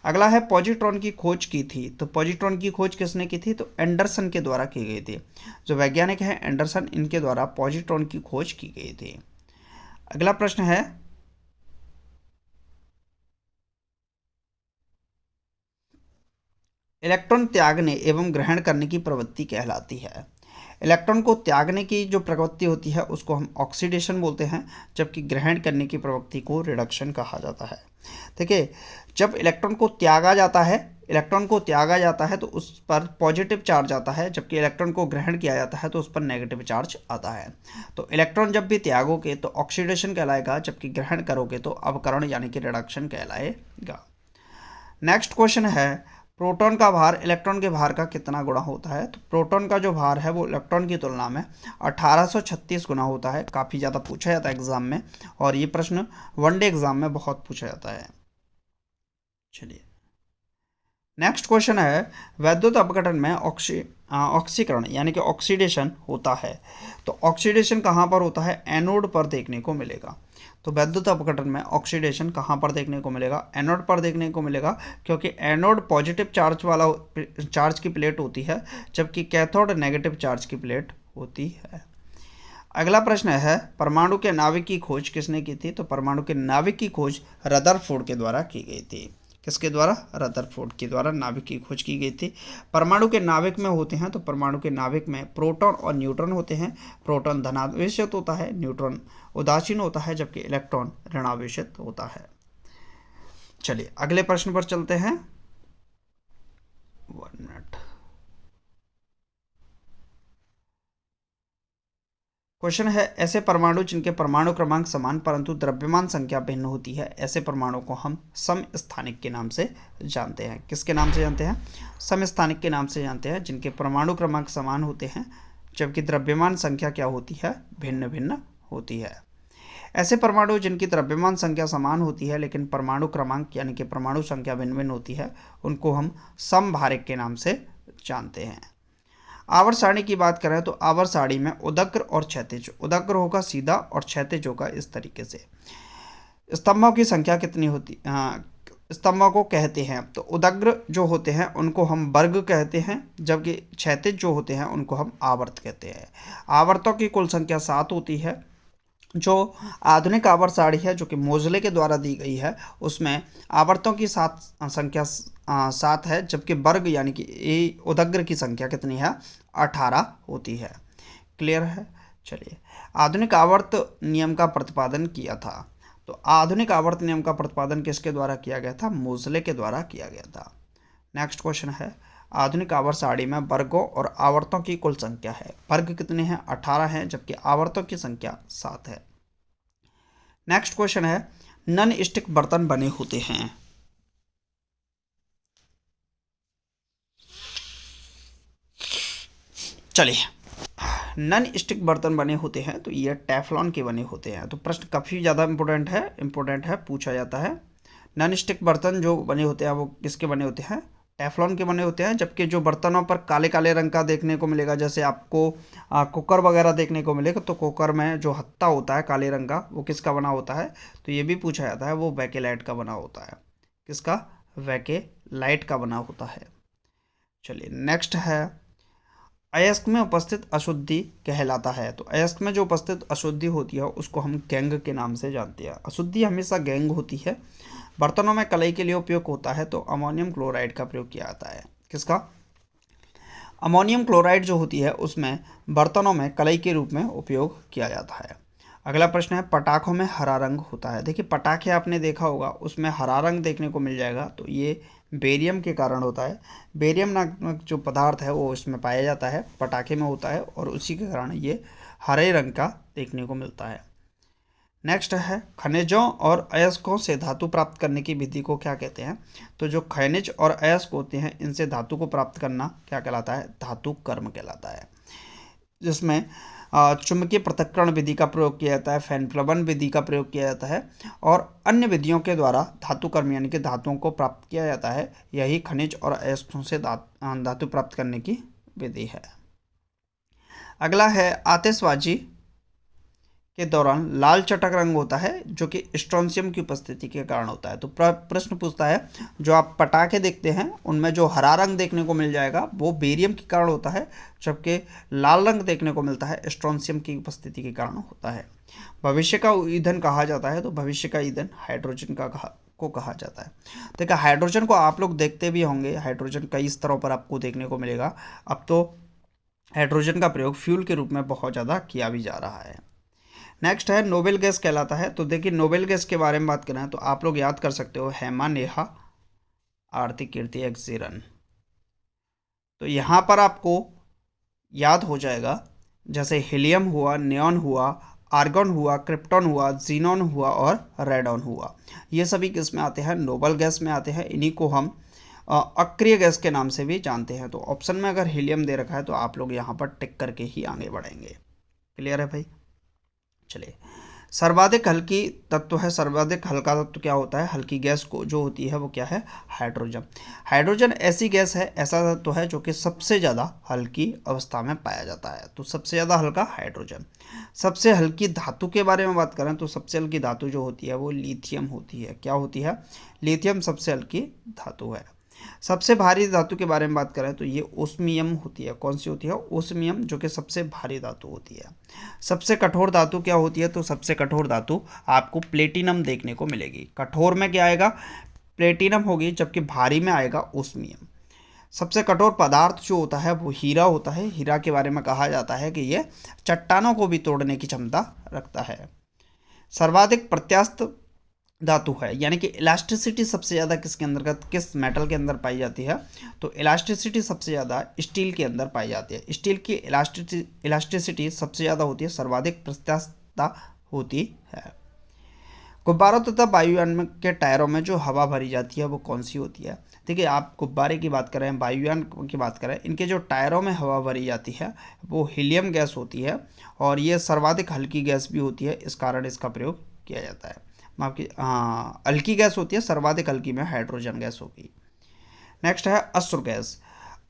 अगला है पॉजिट्रॉन की खोज की थी, तो पॉजिट्रॉन की खोज किसने की थी, तो एंडरसन के द्वारा की गई थी। जो वैज्ञानिक हैं एंडरसन, इनके द्वारा पॉजिट्रॉन की खोज की गई थी। अगला प्रश्न है इलेक्ट्रॉन त्यागने एवं ग्रहण करने की प्रवृत्ति कहलाती है। इलेक्ट्रॉन को त्यागने की जो प्रवृत्ति होती है उसको हम ऑक्सीडेशन बोलते हैं, जबकि ग्रहण करने की प्रवृत्ति को रिडक्शन कहा जाता है। देखिए, जब इलेक्ट्रॉन को त्यागा जाता है तो उस पर पॉजिटिव चार्ज आता है, जबकि इलेक्ट्रॉन को ग्रहण किया जाता है तो उस पर नेगेटिव चार्ज आता है। तो इलेक्ट्रॉन जब भी त्यागोगे तो ऑक्सीडेशन कहलाएगा, जबकि ग्रहण करोगे तो अवकरण यानी कि रिडक्शन कहलाएगा। नेक्स्ट क्वेश्चन है प्रोटॉन का भार इलेक्ट्रॉन के भार का कितना गुना होता है, तो प्रोटॉन का जो भार है वो इलेक्ट्रॉन की तुलना में 1836 गुना होता है। काफ़ी ज़्यादा पूछा जाता है एग्जाम में, और ये प्रश्न वनडे एग्जाम में बहुत पूछा जाता है। चलिए नेक्स्ट क्वेश्चन है वैद्युत अपघटन में ऑक्सीकरण यानी कि ऑक्सीडेशन होता है, तो ऑक्सीडेशन कहाँ पर होता है, एनोड पर देखने को मिलेगा। तो वैद्युत अपघटन में ऑक्सीडेशन कहाँ पर देखने को मिलेगा, एनोड पर देखने को मिलेगा, क्योंकि एनोड पॉजिटिव चार्ज की प्लेट होती है, जबकि कैथोड नेगेटिव चार्ज की प्लेट होती है। अगला प्रश्न है परमाणु के नाभिक की खोज किसने की थी, तो परमाणु के नाभिक की खोज रदरफोर्ड के द्वारा की गई थी। किसके द्वारा, रदरफोर्ड के द्वारा नाभिक की खोज की गई थी। परमाणु के नाभिक में होते हैं, तो परमाणु के नाभिक में प्रोटॉन और न्यूट्रॉन होते हैं। प्रोटॉन धनावेशित होता है, न्यूट्रॉन उदासीन होता है, जबकि इलेक्ट्रॉन ऋणावेशित होता है। चलिए अगले प्रश्न पर चलते हैं। 1 मिनट। क्वेश्चन है ऐसे परमाणु जिनके परमाणु क्रमांक समान परंतु द्रव्यमान संख्या भिन्न होती है, ऐसे परमाणु को हम समस्थानिक के नाम से जानते हैं। किसके नाम से जानते हैं, समस्थानिक के नाम से जानते हैं, जिनके परमाणु क्रमांक समान होते हैं जबकि द्रव्यमान संख्या क्या होती है, भिन्न भिन्न होती है। ऐसे परमाणु जिनकी द्रव्यमान संख्या समान होती है लेकिन परमाणु क्रमांक यानी कि परमाणु संख्या भिन्न भिन्न होती है, उनको हम समभारिक के नाम से जानते हैं। आवर्त सारणी की बात करें तो आवर्त सारणी में उदग्र और क्षैतिज, उदग्र होगा सीधा और क्षैतिज होगा इस तरीके से। स्तंभों की संख्या कितनी होती, स्तंभों को कहते हैं, तो उदग्र जो होते हैं उनको हम वर्ग कहते हैं, जबकि क्षैतिज जो होते हैं उनको हम आवर्त कहते हैं। आवर्तों की कुल संख्या 7 होती है। जो आधुनिक आवर्त सारणी है जो कि मोजले के द्वारा दी गई है, उसमें आवर्तों की संख्या 7 है, जबकि वर्ग यानी कि उदग्र की संख्या कितनी है, 18 होती है। क्लियर है। चलिए आधुनिक आवर्त नियम का प्रतिपादन किया था, तो आधुनिक आवर्त नियम का प्रतिपादन किसके द्वारा किया गया था, मोजले के द्वारा किया गया था। नेक्स्ट क्वेश्चन है आधुनिक आवर्त सारणी में वर्गों और आवर्तों की कुल संख्या है, वर्ग कितने हैं, 18 हैं, जबकि आवर्तों की संख्या 7 है। नेक्स्ट क्वेश्चन है नॉन स्टिक बर्तन बने होते हैं। चलिए नॉन स्टिक बर्तन बने होते हैं, तो ये टेफ्लॉन के बने होते हैं। तो प्रश्न काफ़ी ज़्यादा इंपॉर्टेंट है, पूछा जाता है। नॉन स्टिक बर्तन जो बने होते हैं वो किसके बने होते हैं, टेफ्लॉन के बने होते हैं। जबकि जो बर्तनों पर काले काले रंग का देखने को मिलेगा, जैसे आपको कुकर वगैरह देखने को मिलेगा, तो कुकर में जो हत्ता होता है काले रंग का वो किसका बना होता है, तो ये भी पूछा जाता है, वो बैकेलाइट का बना होता है। किसका, बैकेलाइट का बना होता है। चलिए नेक्स्ट है अयस्क में उपस्थित अशुद्धि कहलाता है, तो अयस्क में जो उपस्थित अशुद्धि होती है उसको हम गैंग के नाम से जानते हैं। अशुद्धि हमेशा गैंग होती है। बर्तनों में कलई के लिए उपयोग होता है, तो अमोनियम क्लोराइड का प्रयोग किया जाता है। किसका, अमोनियम क्लोराइड जो होती है उसमें बर्तनों में कलई के रूप में उपयोग किया जाता है। अगला प्रश्न है पटाखों में हरा रंग होता है। देखिए पटाखे आपने देखा होगा उसमें हरा रंग देखने को मिल जाएगा, तो ये बेरियम के कारण होता है। बेरियम नामक जो पदार्थ है वो इसमें पाया जाता है, पटाखे में होता है, और उसी के कारण ये हरे रंग का देखने को मिलता है। नेक्स्ट है खनिजों और अयस्कों से धातु प्राप्त करने की विधि को क्या कहते हैं? तो जो खनिज और अयस्क होते हैं इनसे धातु को प्राप्त करना क्या कहलाता है? धातु कर्म कहलाता है, जिसमें चुंबकीय पृथक्करण विधि का प्रयोग किया जाता है, फैन प्लवन विधि का प्रयोग किया जाता है और अन्य विधियों के द्वारा धातु कर्म यानी कि धातुओं को प्राप्त किया जाता है। यही खनिज और अयस्कों से धातु प्राप्त करने की विधि है। अगला है आतिशबाजी के दौरान लाल चटक रंग होता है जो कि स्ट्रोंशियम की उपस्थिति के कारण होता है। तो प्रश्न पूछता है जो आप पटाखे देखते हैं उनमें जो हरा रंग देखने को मिल जाएगा वो बेरियम के कारण होता है, जबकि लाल रंग देखने को मिलता है स्ट्रोंशियम की उपस्थिति के कारण होता है। भविष्य का ईंधन कहा जाता है, तो भविष्य का ईंधन हाइड्रोजन को कहा जाता है। देखिए हाइड्रोजन को आप लोग देखते भी होंगे, हाइड्रोजन कई स्तरों पर आपको देखने को मिलेगा। अब तो हाइड्रोजन का प्रयोग फ्यूल के रूप में बहुत ज़्यादा किया भी जा रहा है। नेक्स्ट है नोबेल गैस कहलाता है। तो देखिए नोबेल गैस के बारे में बात करें तो आप लोग याद कर सकते हो हेमा, नेहा, आरती, कीर्ति, एक्सिरन। तो यहाँ पर आपको याद हो जाएगा जैसे हीलियम हुआ, नियॉन हुआ, आर्गन हुआ, क्रिप्टॉन हुआ, जीनॉन हुआ और रेडॉन हुआ। ये सभी किस में आते हैं? नोबेल गैस में आते हैं। इन्हीं को हम अक्रिय गैस के नाम से भी जानते हैं। तो ऑप्शन में अगर हीलियम दे रखा है तो आप लोग यहाँ पर टिक करके ही आगे बढ़ेंगे। क्लियर है भाई? चलिए, सर्वाधिक हल्की तत्व है। सर्वाधिक हल्का तत्व क्या होता है? हल्की गैस को जो होती है वो क्या है? हाइड्रोजन। हाइड्रोजन ऐसी गैस है, ऐसा तत्व है जो कि सबसे ज़्यादा हल्की अवस्था में पाया जाता है। तो सबसे ज़्यादा हल्का हाइड्रोजन। सबसे हल्की धातु के बारे में बात करें तो सबसे हल्की धातु जो होती है वो लिथियम होती है। क्या होती है? लिथियम सबसे हल्की धातु है। सबसे भारी धातु के बारे में बात करें तो ये ओस्मियम होती है। कौन सी होती है? ओस्मियम, जो कि सबसे भारी धातु होती है। सबसे कठोर धातु क्या होती है? तो सबसे कठोर धातु आपको प्लेटिनम देखने को मिलेगी। कठोर में क्या आएगा? प्लेटिनम होगी, जबकि भारी में आएगा ओस्मियम। सबसे कठोर पदार्थ जो होता है वो हीरा होता है। हीरा के बारे में कहा जाता है कि ये चट्टानों को भी तोड़ने की क्षमता रखता है। सर्वाधिक प्रत्यास्थ धातु है, यानी कि इलास्टिसिटी सबसे ज़्यादा किसके अंतर्गत, किस मेटल के अंदर पाई जाती है? तो इलास्टिसिटी सबसे ज़्यादा स्टील के अंदर पाई जाती है। स्टील की इलास्टिसिटी सबसे ज़्यादा होती है, सर्वाधिक प्रत्यास्थता होती है। गुब्बारों तथा वायुयान के टायरों में जो हवा भरी जाती है वो कौन सी होती है? देखिए आप गुब्बारे की बात करें, वायुयान की बात करें, इनके जो टायरों में हवा भरी जाती है वो हीलियम गैस होती है और ये सर्वाधिक हल्की गैस भी होती है, इस कारण इसका प्रयोग किया जाता है। माफ की हल्की गैस होती है, सर्वाधिक हल्की में हाइड्रोजन गैस होगी। नेक्स्ट है अश्रु गैस।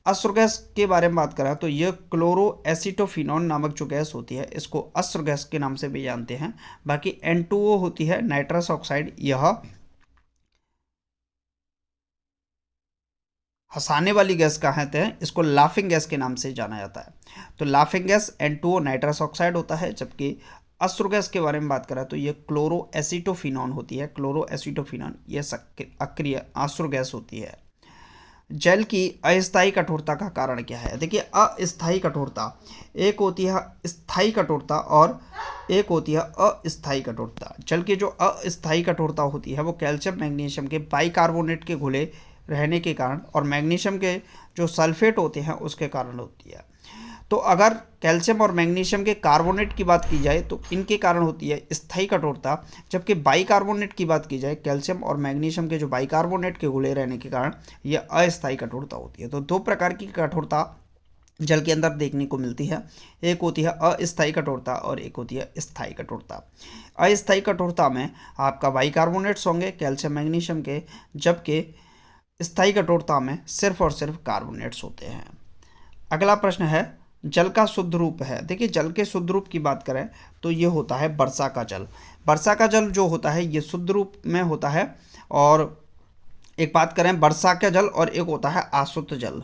अश्रु गैस के बारे में बात करें तो यह क्लोरो एसिटोफिनॉन नामक जो गैस होती है इसको अश्रु गैस के नाम से भी जानते हैं। बाकी N2O होती है, नाइट्रस ऑक्साइड, यह हंसाने वाली गैस कहते हैं, इसको लाफिंग गैस के नाम से जाना जाता है। तो laughing gas N2O nitrous oxide होता है, जबकि अश्रु गैस के बारे में बात करें तो ये क्लोरो एसिटोफिनॉन होती है। क्लोरो एसिटोफिनॉन ये अक्रिय अश्रु गैस होती है। जल की अस्थायी कठोरता का कारण क्या है? देखिए अस्थायी कठोरता, एक होती है स्थायी कठोरता और एक होती है अस्थायी कठोरता। जल की जो अस्थायी कठोरता होती है वो कैल्शियम मैग्नीशियम के बाइकार्बोनेट के घुले रहने के कारण और मैग्नीशियम के जो सल्फेट होते हैं उसके कारण होती है। तो अगर कैल्शियम और मैग्नीशियम के कार्बोनेट की बात की जाए तो इनके कारण होती है स्थायी कठोरता, जबकि बाइकार्बोनेट की बात की जाए, कैल्शियम और मैग्नीशियम के जो बाइकार्बोनेट के घुले रहने के कारण यह अस्थायी कठोरता होती है। तो दो प्रकार की कठोरता जल के अंदर देखने को मिलती है, एक होती है अस्थायी कठोरता और एक होती है स्थायी कठोरता। अस्थायी कठोरता में आपका बाइकार्बोनेट्स होंगे कैल्शियम मैग्नीशियम के, जबकि स्थायी कठोरता में सिर्फ और सिर्फ कार्बोनेट्स होते हैं। अगला प्रश्न है जल का शुद्ध रूप है। देखिए जल के शुद्ध रूप की बात करें तो ये होता है वर्षा का जल। वर्षा का जल जो होता है ये शुद्ध रूप में होता है। और एक बात करें वर्षा का जल और एक होता है आसुत जल।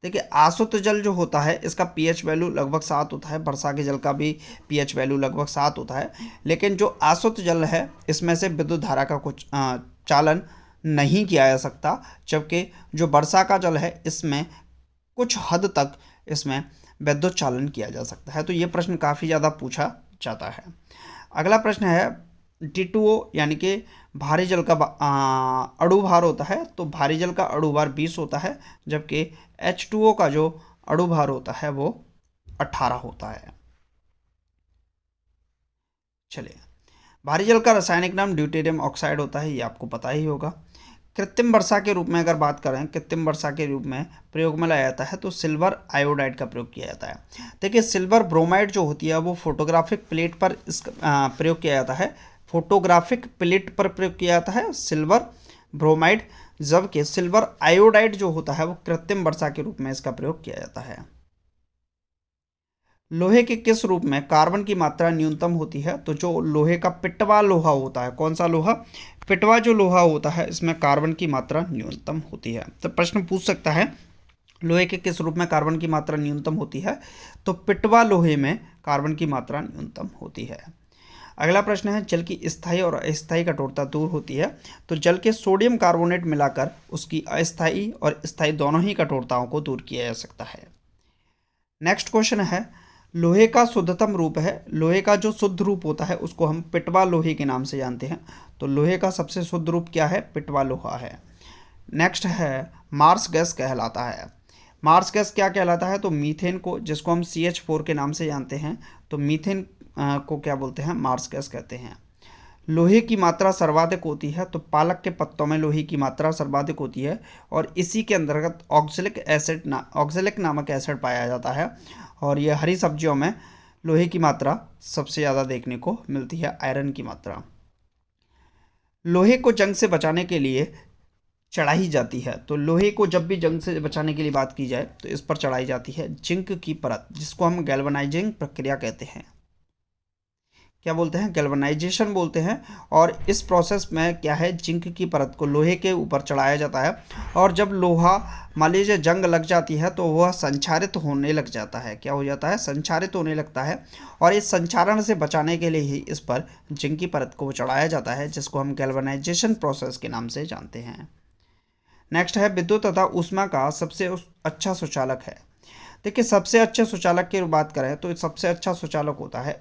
देखिए आसुत जल जो होता है इसका पीएच वैल्यू लगभग 7 होता है, वर्षा के जल का भी पीएच वैल्यू लगभग 7 होता है। लेकिन जो आसुत जल है इसमें से विद्युत धारा का कुछ चालन नहीं किया जा सकता, जबकि जो वर्षा का जल है इसमें कुछ हद तक इसमें विद्युत चालन किया जा सकता है। तो ये प्रश्न काफ़ी ज़्यादा पूछा जाता है। अगला प्रश्न है D2O यानी कि भारी जल का अणु भार होता है। तो भारी जल का अणु भार 20 होता है, जबकि H2O का जो अणु भार होता है वो 18 होता है। चलिए भारी जल का रासायनिक नाम ड्यूटेरियम ऑक्साइड होता है, ये आपको पता ही होगा। कृत्रिम वर्षा के रूप में अगर बात करें, कृत्रिम वर्षा के रूप में प्रयोग में लाया जाता है तो सिल्वर आयोडाइड का प्रयोग किया जाता है। देखिए सिल्वर ब्रोमाइड जो होती है वो फोटोग्राफिक प्लेट पर इसका प्रयोग किया जाता है, फोटोग्राफिक प्लेट पर प्रयोग किया जाता है सिल्वर ब्रोमाइड, जबकि सिल्वर आयोडाइड जो होता है वो कृत्रिम वर्षा के रूप में इसका प्रयोग किया जाता है। लोहे के किस रूप में कार्बन की मात्रा न्यूनतम होती है? तो जो लोहे का पिटवा लोहा होता है, कौन सा लोहा? पिटवा जो लोहा होता है इसमें कार्बन की मात्रा न्यूनतम होती है। तो प्रश्न पूछ सकता है लोहे के किस रूप में कार्बन की मात्रा न्यूनतम होती है? तो पिटवा लोहे में कार्बन की मात्रा न्यूनतम होती है। अगला प्रश्न है जल की स्थायी और अस्थायी कठोरता दूर होती है, तो जल के सोडियम कार्बोनेट मिलाकर उसकी अस्थायी और स्थायी दोनों ही कठोरताओं को दूर किया जा सकता है। नेक्स्ट क्वेश्चन है लोहे का शुद्धतम रूप है, लोहे का जो शुद्ध रूप होता है उसको हम पिटवा लोहे के नाम से जानते हैं, तो लोहे का सबसे शुद्ध रूप क्या है? पिटवा लोहा है। नेक्स्ट है मार्स गैस कहलाता है, मार्स गैस क्या कहलाता है? तो मीथेन को, जिसको हम CH4 के नाम से जानते हैं, तो मीथेन को क्या बोलते हैं? मार्स गैस कहते हैं। लोहे की मात्रा सर्वाधिक होती है, तो पालक के पत्तों में लोहे की मात्रा सर्वाधिक होती है और इसी के अंतर्गत ऑक्जेलिक नामक एसिड पाया जाता है, और यह हरी सब्जियों में लोहे की मात्रा सबसे ज़्यादा देखने को मिलती है, आयरन की मात्रा। लोहे को जंग से बचाने के लिए चढ़ाई जाती है, तो लोहे को जब भी जंग से बचाने के लिए बात की जाए तो इस पर चढ़ाई जाती है जिंक की परत, जिसको हम गैल्वनाइजिंग प्रक्रिया कहते हैं। क्या बोलते हैं? गैल्वनाइजेशन बोलते हैं। और इस प्रोसेस में क्या है, जिंक की परत को लोहे के ऊपर चढ़ाया जाता है, और जब लोहा मान लीजिए जंग लग जाती है तो वह संक्षारित होने लग जाता है। क्या हो जाता है? संक्षारित होने लगता है, और इस संक्षारण से बचाने के लिए ही इस पर जिंक की परत को चढ़ाया जाता है, जिसको हम गैल्वनाइजेशन प्रोसेस के नाम से जानते हैं। नेक्स्ट है विद्युत तथा ऊष्मा का सबसे अच्छा सुचालक है। देखिए सबसे अच्छे सुचालक की बात करें तो सबसे अच्छा सुचालक होता है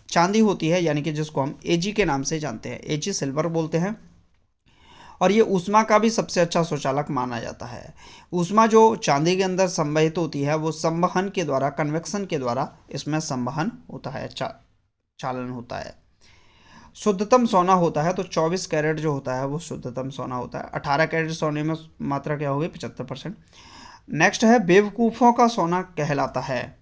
चांदी होती है, यानी कि जिसको हम Ag के नाम से जानते हैं, Ag सिल्वर बोलते हैं। और ये ऊष्मा का भी सबसे अच्छा सुचालक माना जाता है। ऊष्मा जो चांदी के अंदर संवहित होती है वो संवहन के द्वारा, कन्वेक्शन के द्वारा इसमें संवहन होता है, चालन होता है। शुद्धतम सोना होता है, तो 24 कैरेट जो होता है वो शुद्धतम सोना होता है। 18 कैरेट सोने में मात्रा क्या होगी? 75%। नेक्स्ट है बेवकूफ़ों का सोना कहलाता है।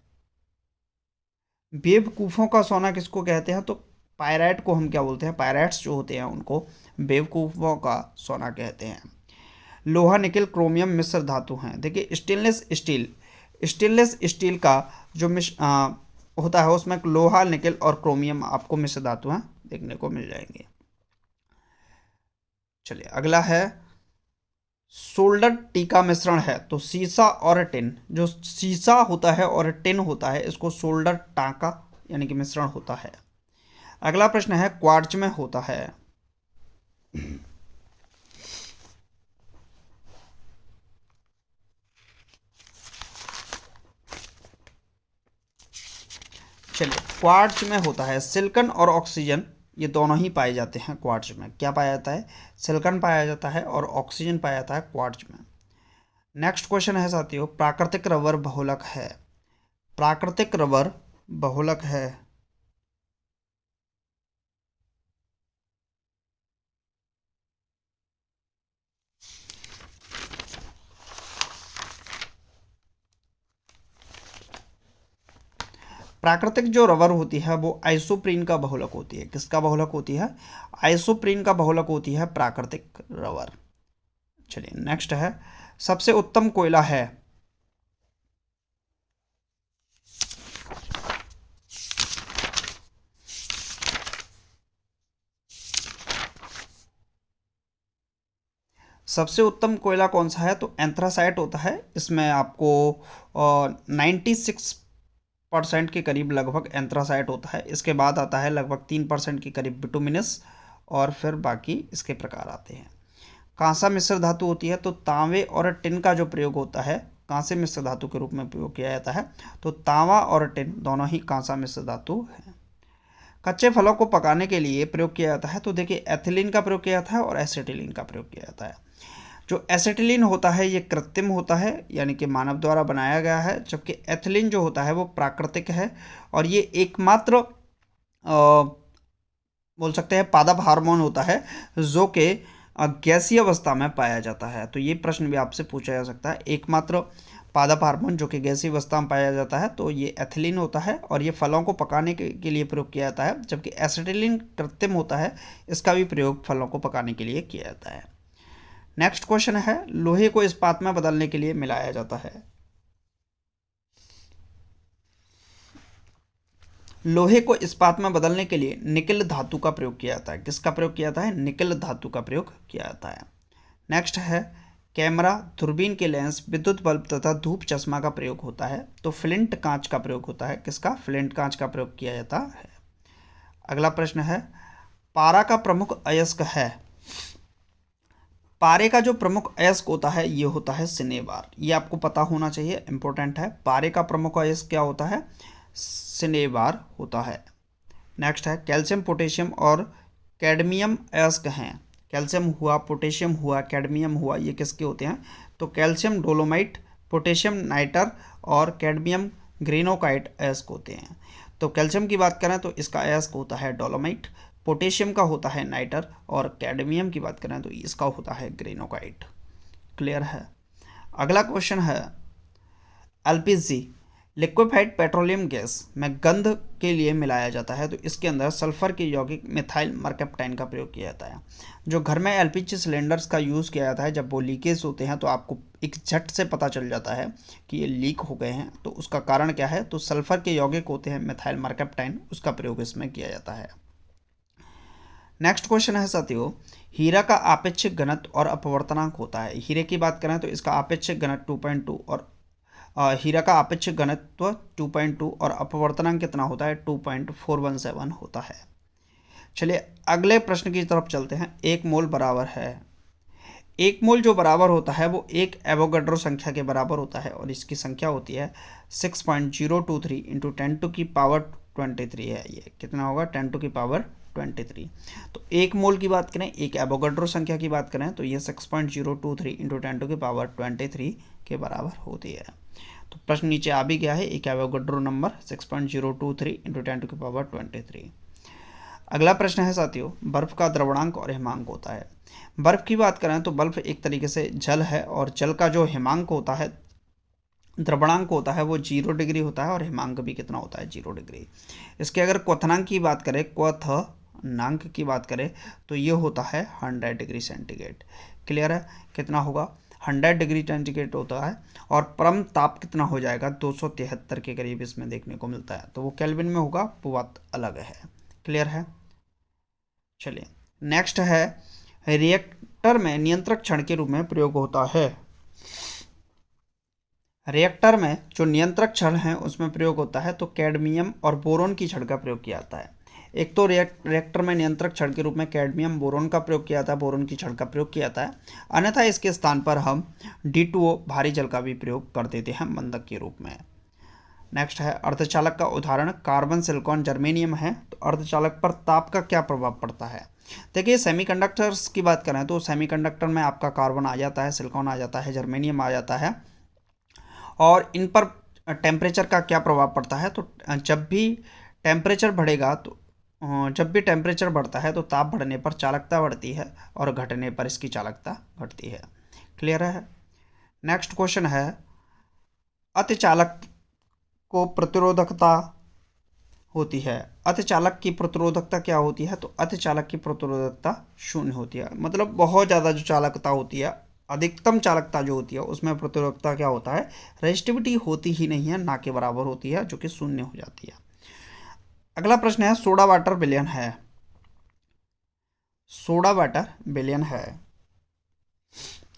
बेवकूफ़ों का सोना किसको कहते हैं? तो पायराइट को हम क्या बोलते हैं? पायराइट्स जो होते हैं उनको बेवकूफ़ों का सोना कहते हैं। लोहा निकल क्रोमियम मिश्र धातु हैं। देखिए स्टेनलेस स्टील का जो होता है उसमें लोहा निकल और क्रोमियम आपको मिश्र धातु हैं देखने को मिल जाएंगे। चलिए अगला है सोल्डर टीका मिश्रण है, तो सीसा और टिन, जो सीसा होता है और टिन होता है इसको सोल्डर टाका यानी कि मिश्रण होता है। अगला प्रश्न है क्वार्ट्ज में होता है। चलिए क्वार्ट्ज में होता है सिलिकॉन और ऑक्सीजन, ये दोनों ही पाए जाते हैं क्वार्ट्ज में। क्या पाया जाता है? सिलिकॉन पाया जाता है और ऑक्सीजन पाया जाता है क्वार्ट्ज में। नेक्स्ट क्वेश्चन है साथियों प्राकृतिक रबर बहुलक है। प्राकृतिक रबर बहुलक है। प्राकृतिक जो रबर होती है वो आइसोप्रीन का बहुलक होती है। किसका बहुलक होती है? आइसोप्रीन का बहुलक होती है प्राकृतिक रबर। चलिए नेक्स्ट है सबसे उत्तम कोयला है। सबसे उत्तम कोयला कौन सा है? तो एंथ्रासाइट होता है। इसमें आपको 96% के करीब लगभग एंथ्रासाइट होता है। इसके बाद आता है लगभग 3% के करीब बिटुमिनस, और फिर बाकी इसके प्रकार आते हैं। कांसा मिश्र धातु होती है, तो तांबे और टिन का जो प्रयोग होता है कांसे मिश्र धातु के रूप में प्रयोग किया जाता है, तो तांबा और टिन दोनों ही कांसा मिश्र धातु हैं। कच्चे फलों को पकाने के लिए प्रयोग किया जाता है, तो देखिए एथिलीन का प्रयोग किया जाता है और एसिटिलीन का प्रयोग किया जाता है। जो एसिटिलीन होता है ये कृत्रिम होता है, यानी कि मानव द्वारा बनाया गया है, जबकि एथिलीन जो होता है वो प्राकृतिक है, और ये एकमात्र बोल सकते हैं पादप हार्मोन होता है जो कि गैसीय अवस्था में पाया जाता है। तो ये प्रश्न भी आपसे पूछा जा सकता है। एकमात्र पादप हार्मोन जो कि गैसीय अवस्था में पाया जाता है तो ये एथिलीन होता है और ये फलों को पकाने के लिए प्रयोग किया जाता है, जबकि एसिटिलीन कृत्रिम होता है, इसका भी प्रयोग फलों को पकाने के लिए किया जाता है। नेक्स्ट क्वेश्चन है, लोहे को इस्पात में बदलने के लिए मिलाया जाता है। लोहे को इस्पात में बदलने के लिए निकेल धातु का प्रयोग किया जाता है। किसका प्रयोग किया जाता है? निकेल धातु का प्रयोग किया जाता है। नेक्स्ट है, कैमरा, दूरबीन के लेंस, विद्युत बल्ब तथा धूप चश्मा का प्रयोग होता है तो फ्लिंट कांच का प्रयोग होता है। किसका? फ्लिंट कांच का प्रयोग किया जाता है। अगला प्रश्न है, पारा का प्रमुख अयस्क है। पारे का जो प्रमुख अयस्क होता है ये होता है सिनेबार। ये आपको पता होना चाहिए, इंपॉर्टेंट है। पारे का प्रमुख अयस्क क्या होता है? सिनेबार होता है। नेक्स्ट है, कैल्शियम, पोटेशियम और कैडमियम अयस्क हैं। कैल्शियम हुआ, पोटेशियम हुआ, कैडमियम हुआ, ये किसके होते हैं? तो कैल्शियम डोलोमाइट, पोटेशियम नाइटर और कैडमियम ग्रेनोकाइट अयस्क होते हैं। तो कैल्शियम की बात करें तो इसका अयस्क होता है डोलोमाइट, पोटेशियम का होता है नाइटर और कैडमियम की बात करें तो इसका होता है ग्रेनोकाइट। क्लियर है। अगला क्वेश्चन है, एलपीजी लिक्विफाइड पेट्रोलियम गैस में गंध के लिए मिलाया जाता है तो इसके अंदर सल्फर के यौगिक मिथाइल मरकैप्टाइन का प्रयोग किया जाता है। जो घर में एलपीजी सिलेंडर्स का यूज़ किया जाता है, जब वो लीकेज होते हैं तो आपको एक झट से पता चल जाता है कि ये लीक हो गए हैं, तो उसका कारण क्या है? तो सल्फर के यौगिक होते हैं मिथाइल मरकैप्टाइन, उसका प्रयोग इसमें किया जाता है। नेक्स्ट क्वेश्चन है साथियों, हीरा का आपेक्षिक घनत्व और अपवर्तनांक होता है। हीरे की बात करें तो इसका आपेक्षिक घनत्व 2.2 और हीरा का आपेक्षिक घनत्व 2.2 और अपवर्तनांक कितना होता है? 2.417 होता है। चलिए अगले प्रश्न की तरफ चलते हैं। एक मोल बराबर है, एक मोल जो बराबर होता है वो एक एवोगाड्रो संख्या के बराबर होता है और इसकी संख्या होती है 6.023 इंटू 10⁻23 है। ये कितना होगा? 10⁻23। तो एक मोल की बात करें, एक एवोगाड्रो संख्या की बात करें तो ये 6.023 इंटू 10⁻23 के बराबर होती है। तो प्रश्न नीचे आ भी गया है, एक एवोगाड्रो नंबर 6.023 इंटू 10⁻23। अगला प्रश्न है साथियों, बर्फ का द्रवणांक और हिमांक होता है। बर्फ की बात करें तो बर्फ एक तरीके से जल है और जल का जो हिमांक होता है, द्रवणांक होता है, वो 0 डिग्री होता है और हिमांक भी कितना होता है? 0 डिग्री। इसके अगर क्वथनांक की बात करें, क्वथनांक की बात करें तो ये होता है 100 डिग्री सेंटीग्रेड। क्लियर है? कितना होगा? 100 डिग्री सेंटीग्रेड होता है और परम ताप कितना हो जाएगा? 273 के करीब इसमें देखने को मिलता है। तो वो केल्विन में होगा, वो बात अलग है। क्लियर है। चलिए नेक्स्ट है, रिएक्टर में नियंत्रक क्षण के रूप में प्रयोग होता है। रिएक्टर में जो नियंत्रक क्षण है उसमें प्रयोग होता है तो कैडमियम और बोरोन की छड़ का प्रयोग किया जाता है। एक तो रिएक्टर में नियंत्रक छड़ के रूप में कैडमियम बोरोन का प्रयोग किया जाता है, बोरोन की छड़ का प्रयोग किया जाता है। अन्यथा इसके स्थान पर हम D2O भारी जल का भी प्रयोग कर देते हैं बंधक के रूप में। नेक्स्ट है, अर्धचालक का उदाहरण कार्बन, सिलिकॉन, जर्मेनियम है। तो अर्धचालक पर ताप का क्या प्रभाव पड़ता है? देखिए सेमीकंडक्टर्स की बात करें तो सेमीकंडक्टर में आपका कार्बन आ जाता है, सिलिकॉन आ जाता है, जर्मेनियम आ जाता है और इन पर टेम्परेचर का क्या प्रभाव पड़ता है? तो जब भी टेम्परेचर बढ़ेगा तो जब भी टेम्परेचर बढ़ता है तो ताप बढ़ने पर चालकता बढ़ती है और घटने पर इसकी चालकता घटती है। क्लियर है। नेक्स्ट क्वेश्चन है, अतिचालक को प्रतिरोधकता होती है। अतिचालक की प्रतिरोधकता क्या होती है? तो अतिचालक की प्रतिरोधकता 0 होती है। मतलब बहुत ज़्यादा जो चालकता होती है, अधिकतम चालकता जो होती है उसमें प्रतिरोधकता क्या होता है? रेजिस्टिविटी होती ही नहीं है, ना के बराबर होती है, जो कि 0 हो जाती है। अगला प्रश्न है, सोडा वाटर विलयन है। सोडा वाटर विलयन है,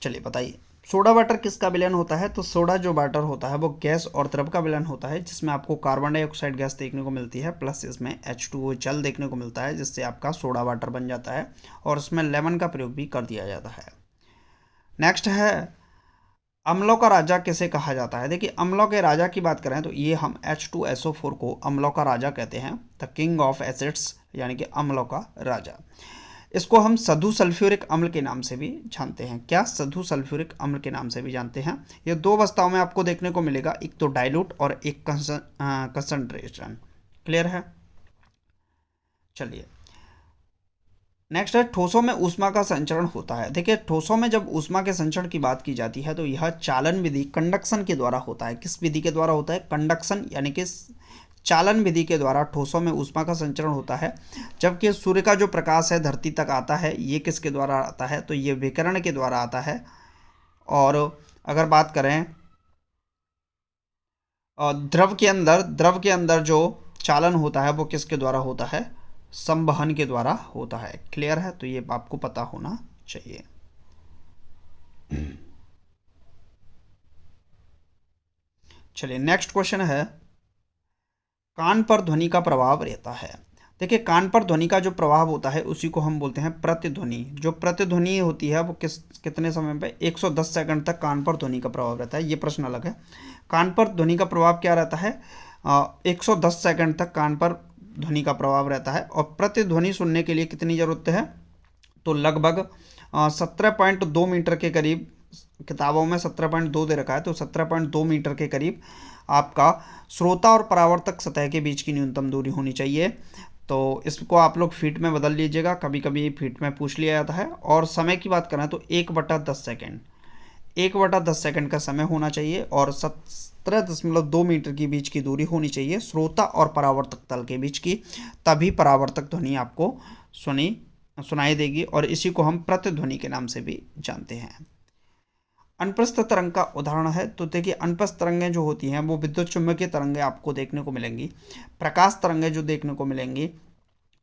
चलिए बताइए सोडा वाटर किसका विलयन होता है? तो सोडा जो वाटर होता है वो गैस और द्रव का विलयन होता है, जिसमें आपको कार्बन डाइऑक्साइड गैस देखने को मिलती है प्लस इसमें H2O जल देखने को मिलता है, जिससे आपका सोडा वाटर बन जाता है और उसमें लेमन का प्रयोग भी कर दिया जाता है। नेक्स्ट है, अम्लों का राजा किसे कहा जाता है? देखिए अम्लों के राजा की बात करें तो ये हम H2SO4 को अम्लों का राजा कहते हैं, द किंग ऑफ एसिड्स, यानी कि अम्लों का राजा। इसको हम सधु सल्फ्यूरिक अम्ल के नाम से भी जानते हैं। क्या? सधु सल्फ्यूरिक अम्ल के नाम से भी जानते हैं। ये दो अवस्थाओं में आपको देखने को मिलेगा, एक तो डाइल्यूट और एक कंसंट्रेशन। क्लियर है। चलिए नेक्स्ट है ठोसों में ऊष्मा का संचरण होता है। देखिए ठोसों में जब ऊष्मा के संचरण की बात की जाती है तो यह चालन विधि कंडक्शन के द्वारा होता है। किस विधि के द्वारा होता है? कंडक्शन यानी कि चालन विधि के द्वारा ठोसों में ऊष्मा का संचरण होता है। जबकि सूर्य का जो प्रकाश है धरती तक आता है, ये किसके द्वारा आता है? तो ये विकिरण के द्वारा आता है। और अगर बात करें द्रव के अंदर जो चालन होता है वो किसके द्वारा होता है? संवहन के द्वारा होता है। क्लियर है? तो ये आपको पता होना चाहिए। चलिए नेक्स्ट क्वेश्चन है, कान पर ध्वनि का प्रभाव रहता है। देखिए कान पर ध्वनि का जो प्रभाव होता है उसी को हम बोलते हैं प्रतिध्वनि। जो प्रतिध्वनि होती है वो कितने समय पे? 110 सेकंड तक कान पर ध्वनि का प्रभाव रहता है। ये प्रश्न अलग है। कान पर ध्वनि का प्रभाव क्या रहता है? 110 सेकंड तक कान पर ध्वनि का प्रभाव रहता है। और प्रतिध्वनि सुनने के लिए कितनी ज़रूरत है? तो लगभग 17.2 मीटर के करीब, किताबों में 17.2 दे रखा है, तो 17.2 मीटर के करीब आपका श्रोता और परावर्तक सतह के बीच की न्यूनतम दूरी होनी चाहिए। तो इसको आप लोग फीट में बदल लीजिएगा, कभी कभी फीट में पूछ लिया जाता है। और समय की बात करें तो 1/10 सेकेंड, 1/10 सेकेंड का समय होना चाहिए। और 17.2 मीटर की बीच की दूरी होनी चाहिए श्रोता और परावर्तक तल के बीच की, तभी परावर्तक ध्वनि आपको सुनाई देगी। और इसी को हम प्रतिध्वनि के नाम से भी जानते हैं। अनप्रस्थ तरंग का उदाहरण है, तो देखिए अनप्रस्थ तरंगें जो होती हैं वो विद्युत चुम्बकीय तरंगें आपको देखने को मिलेंगी, प्रकाश तरंगें जो देखने को मिलेंगी,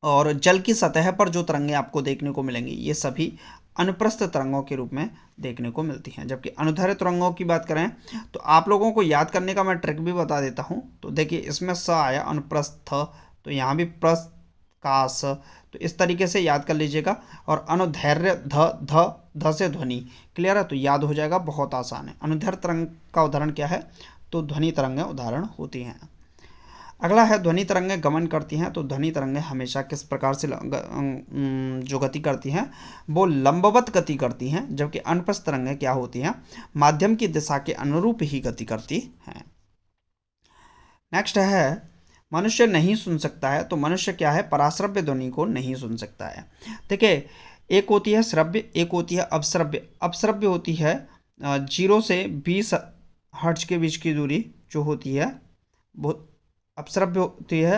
और जल की सतह पर जो तरंगें आपको देखने को मिलेंगी, ये सभी अनुप्रस्थ तरंगों के रूप में देखने को मिलती हैं। जबकि अनुदैर्ध्य तरंगों की बात करें तो आप लोगों को याद करने का मैं ट्रिक भी बता देता हूँ। तो देखिए इसमें स आया अनुप्रस्थ, तो यहाँ भी प्रकाश, तो इस तरीके से याद कर लीजिएगा। और अनुदैर्ध्य ध ध ध से ध्वनि। क्लियर है? तो याद हो जाएगा, बहुत आसान है। अनुदैर्ध्य तरंग का उदाहरण क्या है? तो ध्वनि तरंगें उदाहरण होती हैं। अगला है ध्वनि तरंगें गमन करती हैं। तो ध्वनि तरंगें हमेशा किस प्रकार से जो गति करती हैं वो लंबवत गति करती हैं। जबकि अनुप्रस्थ तरंगें क्या होती हैं? माध्यम की दिशा के अनुरूप ही गति करती हैं। नेक्स्ट है, मनुष्य नहीं सुन सकता है। तो मनुष्य क्या है? पराश्रव्य ध्वनि को नहीं सुन सकता है। देखिए एक होती है श्रव्य, एक होती है अपश्रव्य। अपश्रव्य होती है 0 से 20 हर्ट्ज के बीच की दूरी जो होती है वो अपश्रव्य होती है।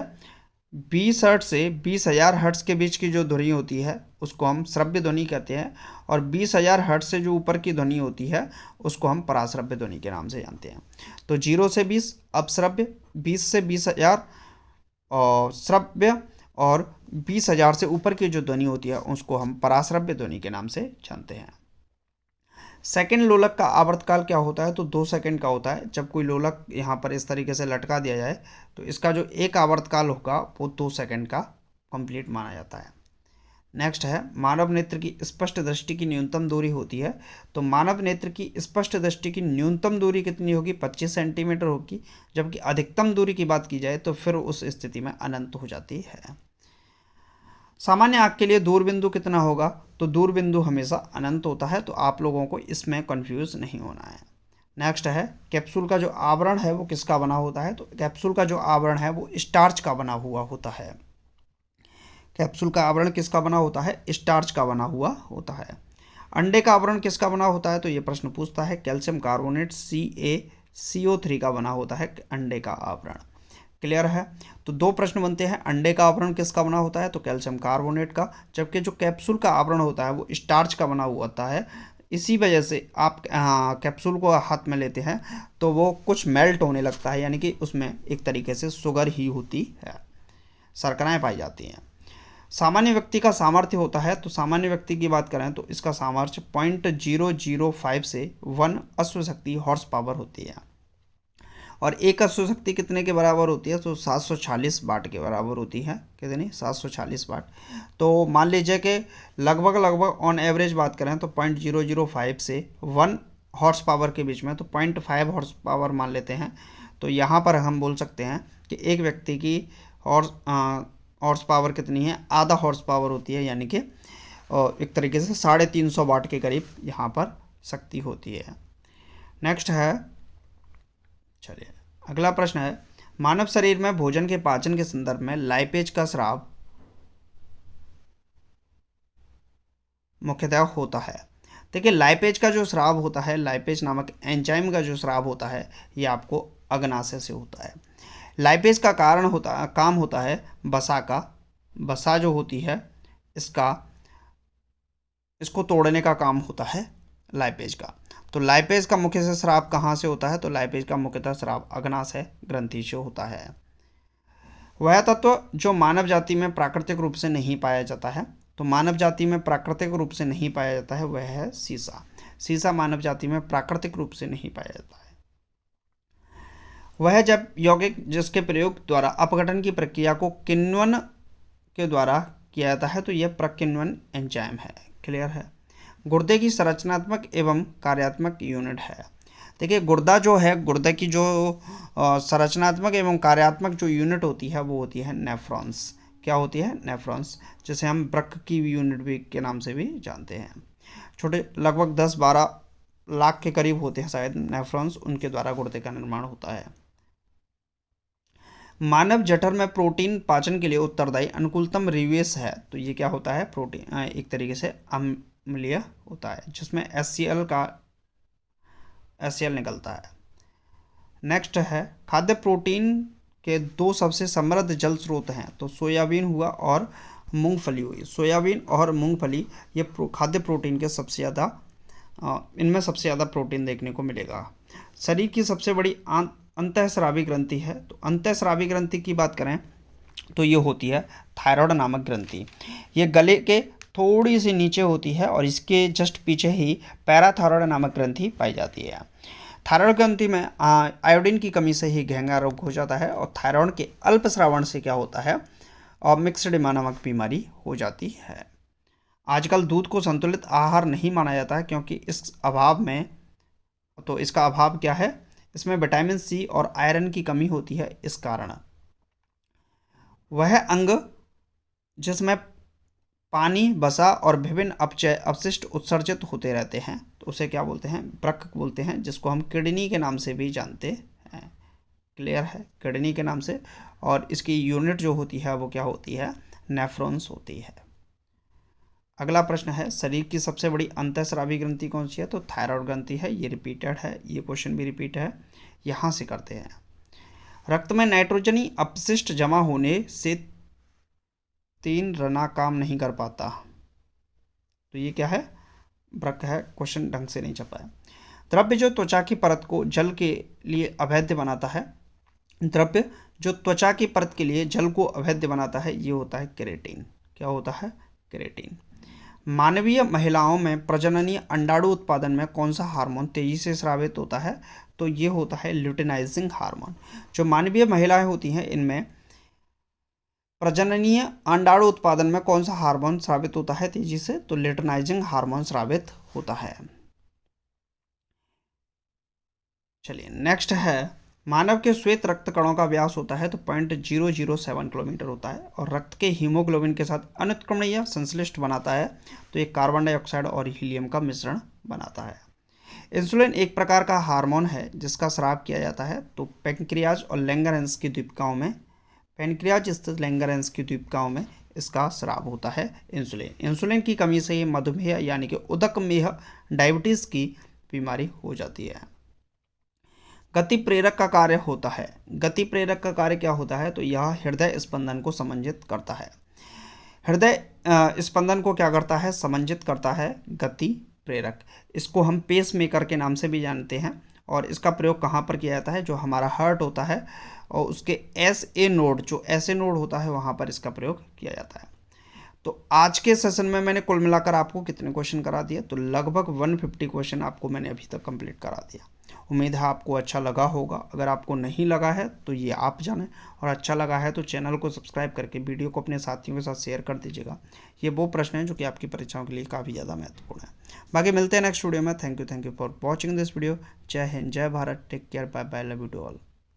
20 हर्ट्ज से 20,000 हर्ट्ज के बीच की जो ध्वनि होती है उसको हम श्रव्य ध्वनि कहते हैं। और 20,000 हर्ट्ज से जो ऊपर की ध्वनि होती है उसको हम पराश्रव्य ध्वनि के नाम से जानते हैं। तो 0 से 20 अपश्रव्य, 20 से 20,000 और श्रव्य, और 20,000 से ऊपर की जो ध्वनि होती है उसको हम पराश्रव्य ध्वनि के नाम से जानते हैं। सेकंड लोलक का आवर्तकाल क्या होता है? तो 2 सेकंड का होता है। जब कोई लोलक यहाँ पर इस तरीके से लटका दिया जाए तो इसका जो एक आवर्तकाल होगा वो 2 सेकंड का कंप्लीट माना जाता है। नेक्स्ट है, मानव नेत्र की स्पष्ट दृष्टि की न्यूनतम दूरी होती है। तो मानव नेत्र की स्पष्ट दृष्टि की न्यूनतम दूरी कितनी होगी? 25 सेंटीमीटर होगी। जबकि अधिकतम दूरी की बात की जाए तो फिर उस स्थिति में अनंत हो जाती है। सामान्य आँख के लिए दूरबिंदु कितना होगा? तो दूरबिंदु हमेशा अनंत होता है, तो आप लोगों को इसमें कंफ्यूज नहीं होना है। नेक्स्ट है, कैप्सूल का जो आवरण है वो किसका बना होता है? तो कैप्सूल का जो आवरण है वो स्टार्च का बना हुआ होता है। कैप्सूल का आवरण किसका बना होता है? स्टार्च का बना हुआ होता है। अंडे का आवरण किसका बना होता है? तो ये प्रश्न पूछता है। कैल्शियम कार्बोनेट CaCO3 का बना होता है अंडे का आवरण। क्लियर है? तो 2 प्रश्न बनते हैं। अंडे का आवरण किसका बना होता है? तो कैल्शियम कार्बोनेट का। जबकि जो कैप्सूल का आवरण होता है वो स्टार्च का बना हुआ होता है। इसी वजह से आप कैप्सूल को हाथ में लेते हैं तो वो कुछ मेल्ट होने लगता है, यानी कि उसमें एक तरीके से शुगर ही होती है, शर्कराएँ पाई जाती हैं। सामान्य व्यक्ति का सामर्थ्य होता है। तो सामान्य व्यक्ति की बात करें तो इसका सामर्थ्य 0.005 से 1 अश्वशक्ति हॉर्स पावर होती है। और एक अश्वशक्ति कितने के बराबर होती है? तो 746 वाट के बराबर होती है। कितनी? 746 वाट। तो मान लीजिए कि लगभग ऑन एवरेज बात करें तो 0.005 से 1 हॉर्स पावर के बीच में, तो 0.5 हॉर्स पावर मान लेते हैं। तो यहाँ पर हम बोल सकते हैं कि एक व्यक्ति की हॉर्स पावर कितनी है? आधा हॉर्स पावर होती है, यानी कि एक तरीके से 350 वाट के करीब यहाँ पर शक्ति होती है। नेक्स्ट है, चलिए अगला प्रश्न है, मानव शरीर में भोजन के पाचन के संदर्भ में लाइपेज का स्राव मुख्यतः होता है। देखिए लाइपेज का जो स्राव होता है, लाइपेज नामक एंजाइम का जो स्राव होता है, ये आपको अग्नाशय से होता है। लाइपेज का काम होता है वसा का, वसा जो होती है इसको तोड़ने का काम होता है लाइपेज का। तो लाइपेज का मुख्य से स्राव कहाँ से होता है? तो लाइपेज का मुख्यतः स्राव अग्नाशय ग्रंथि से होता है। वह तत्व जो मानव जाति में प्राकृतिक रूप से नहीं पाया जाता है, तो मानव जाति में प्राकृतिक रूप से नहीं पाया जाता है वह है सीसा। सीसा मानव जाति में प्राकृतिक रूप से नहीं पाया जाता है। वह जब यौगिक जिसके प्रयोग द्वारा अपघटन की प्रक्रिया को किण्वन के द्वारा किया जाता है, तो यह प्रकिण्वन एंजाइम है। क्लियर है? गुर्दे की संरचनात्मक एवं कार्यात्मक यूनिट है। देखिए गुर्दा जो है, गुर्दे की जो संरचनात्मक एवं कार्यात्मक जो यूनिट होती है वो होती है नेफ्रॉन्स। क्या होती है? नेफ्रॉन्स, जिसे हम वृक्क की यूनिट भी के नाम से भी जानते हैं। छोटे लगभग 10-12 लाख के करीब होते हैं शायद नेफ्रॉन्स, उनके द्वारा गुर्दे का निर्माण होता है। मानव जठर में प्रोटीन पाचन के लिए उत्तरदायी अनुकूलतम रिवेश है। तो ये क्या होता है? प्रोटीन एक तरीके से अम्लीय होता है, जिसमें HCl निकलता है। नेक्स्ट है खाद्य प्रोटीन के दो सबसे समृद्ध जल स्रोत हैं, तो सोयाबीन हुआ और मूंगफली हुई। सोयाबीन और मूंगफली ये खाद्य प्रोटीन के सबसे ज़्यादा, इनमें सबसे ज़्यादा प्रोटीन देखने को मिलेगा। शरीर की सबसे बड़ी अंतःस्रावी ग्रंथि है, तो अंतःस्रावी ग्रंथि की बात करें तो ये होती है थायराइड नामक ग्रंथि। ये गले के थोड़ी सी नीचे होती है और इसके जस्ट पीछे ही पैराथायरॉयड नामक ग्रंथि पाई जाती है। थायराइड ग्रंथि में आयोडीन की कमी से ही घेंगा रोग हो जाता है और थायराइड के अल्प स्रावण से क्या होता है? और मिक्सड एडिमा नामक बीमारी हो जाती है। आजकल दूध को संतुलित आहार नहीं माना जाता है, क्योंकि इसका अभाव क्या है? इसमें विटामिन सी और आयरन की कमी होती है। इस कारण वह अंग जिसमें पानी, वसा और विभिन्न अपशिष्ट उत्सर्जित होते रहते हैं, तो उसे क्या बोलते हैं? वृक्क बोलते हैं, जिसको हम किडनी के नाम से भी जानते हैं। क्लियर है? किडनी के नाम से। और इसकी यूनिट जो होती है वो क्या होती है? नेफ्रॉन्स होती है। अगला प्रश्न है शरीर की सबसे बड़ी अंतःस्रावी ग्रंथि कौन सी है? तो थायराइड ग्रंथि है। ये रिपीटेड है, ये क्वेश्चन भी रिपीट है। यहाँ से करते हैं। रक्त में नाइट्रोजनी अपशिष्ट जमा होने से 3 रना काम नहीं कर पाता, तो ये क्या है? वृक्क है। क्वेश्चन ढंग से नहीं छपा है। द्रव्य जो त्वचा की परत को जल के लिए अवैध बनाता है, द्रव्य जो त्वचा की परत के लिए जल को अवैध बनाता है, ये होता है केरेटिन। क्या होता है? केरेटिन। मानवीय महिलाओं में प्रजननीय अंडाणु उत्पादन में कौन सा हार्मोन तेजी से स्रावित होता है? तो ये होता है ल्यूटिनाइजिंग हार्मोन। जो मानवीय महिलाएं होती हैं इनमें प्रजननीय अंडाणु उत्पादन में कौन सा हार्मोन स्रावित होता है तेजी से? तो ल्यूटिनाइजिंग हार्मोन स्रावित होता है। चलिए नेक्स्ट है मानव के श्वेत रक्त कणों का व्यास होता है तो 0.007 किलोमीटर होता है और रक्त के हीमोग्लोबिन के साथ अनुत्क्रमणीय संश्लिष्ट बनाता है, तो एक कार्बन डाइऑक्साइड और हीलियम का मिश्रण बनाता है। इंसुलिन एक प्रकार का हार्मोन है जिसका स्राव किया जाता है, तो पैंक्रियाज और लैंगरहैंस की द्वीपिकाओं में, पैंक्रियाज स्थित लैंगरहैंस की द्वीपिकाओं में इसका स्राव होता है इंसुलिन। इंसुलिन की कमी से मधुमेह यानी कि उदकमेह डायबिटीज़ की बीमारी हो जाती है। गति प्रेरक का कार्य होता है। गति प्रेरक का कार्य क्या होता है? तो यह हृदय स्पंदन को समंजित करता है। हृदय स्पंदन को क्या करता है? समंजित करता है गति प्रेरक। इसको हम पेस मेकर के नाम से भी जानते हैं और इसका प्रयोग कहाँ पर किया जाता है? जो हमारा हार्ट होता है और उसके SA नोड, जो SA नोड होता है वहाँ पर इसका प्रयोग किया जाता है। तो आज के सेशन में मैंने कुल मिलाकर आपको कितने क्वेश्चन करा दिए? तो लगभग 150 क्वेश्चन आपको मैंने अभी तक कंप्लीट करा दिया। उम्मीद है आपको अच्छा लगा होगा। अगर आपको नहीं लगा है तो ये आप जानें, और अच्छा लगा है तो चैनल को सब्सक्राइब करके वीडियो को अपने साथियों के साथ शेयर कर दीजिएगा। ये वो प्रश्न हैं जो कि आपकी परीक्षाओं के लिए काफ़ी ज़्यादा महत्वपूर्ण है। बाकी मिलते हैं नेक्स्ट वीडियो में। Thank you for watching this video. जय हिंद, जय Bharat, take care, bye bye, love you to all.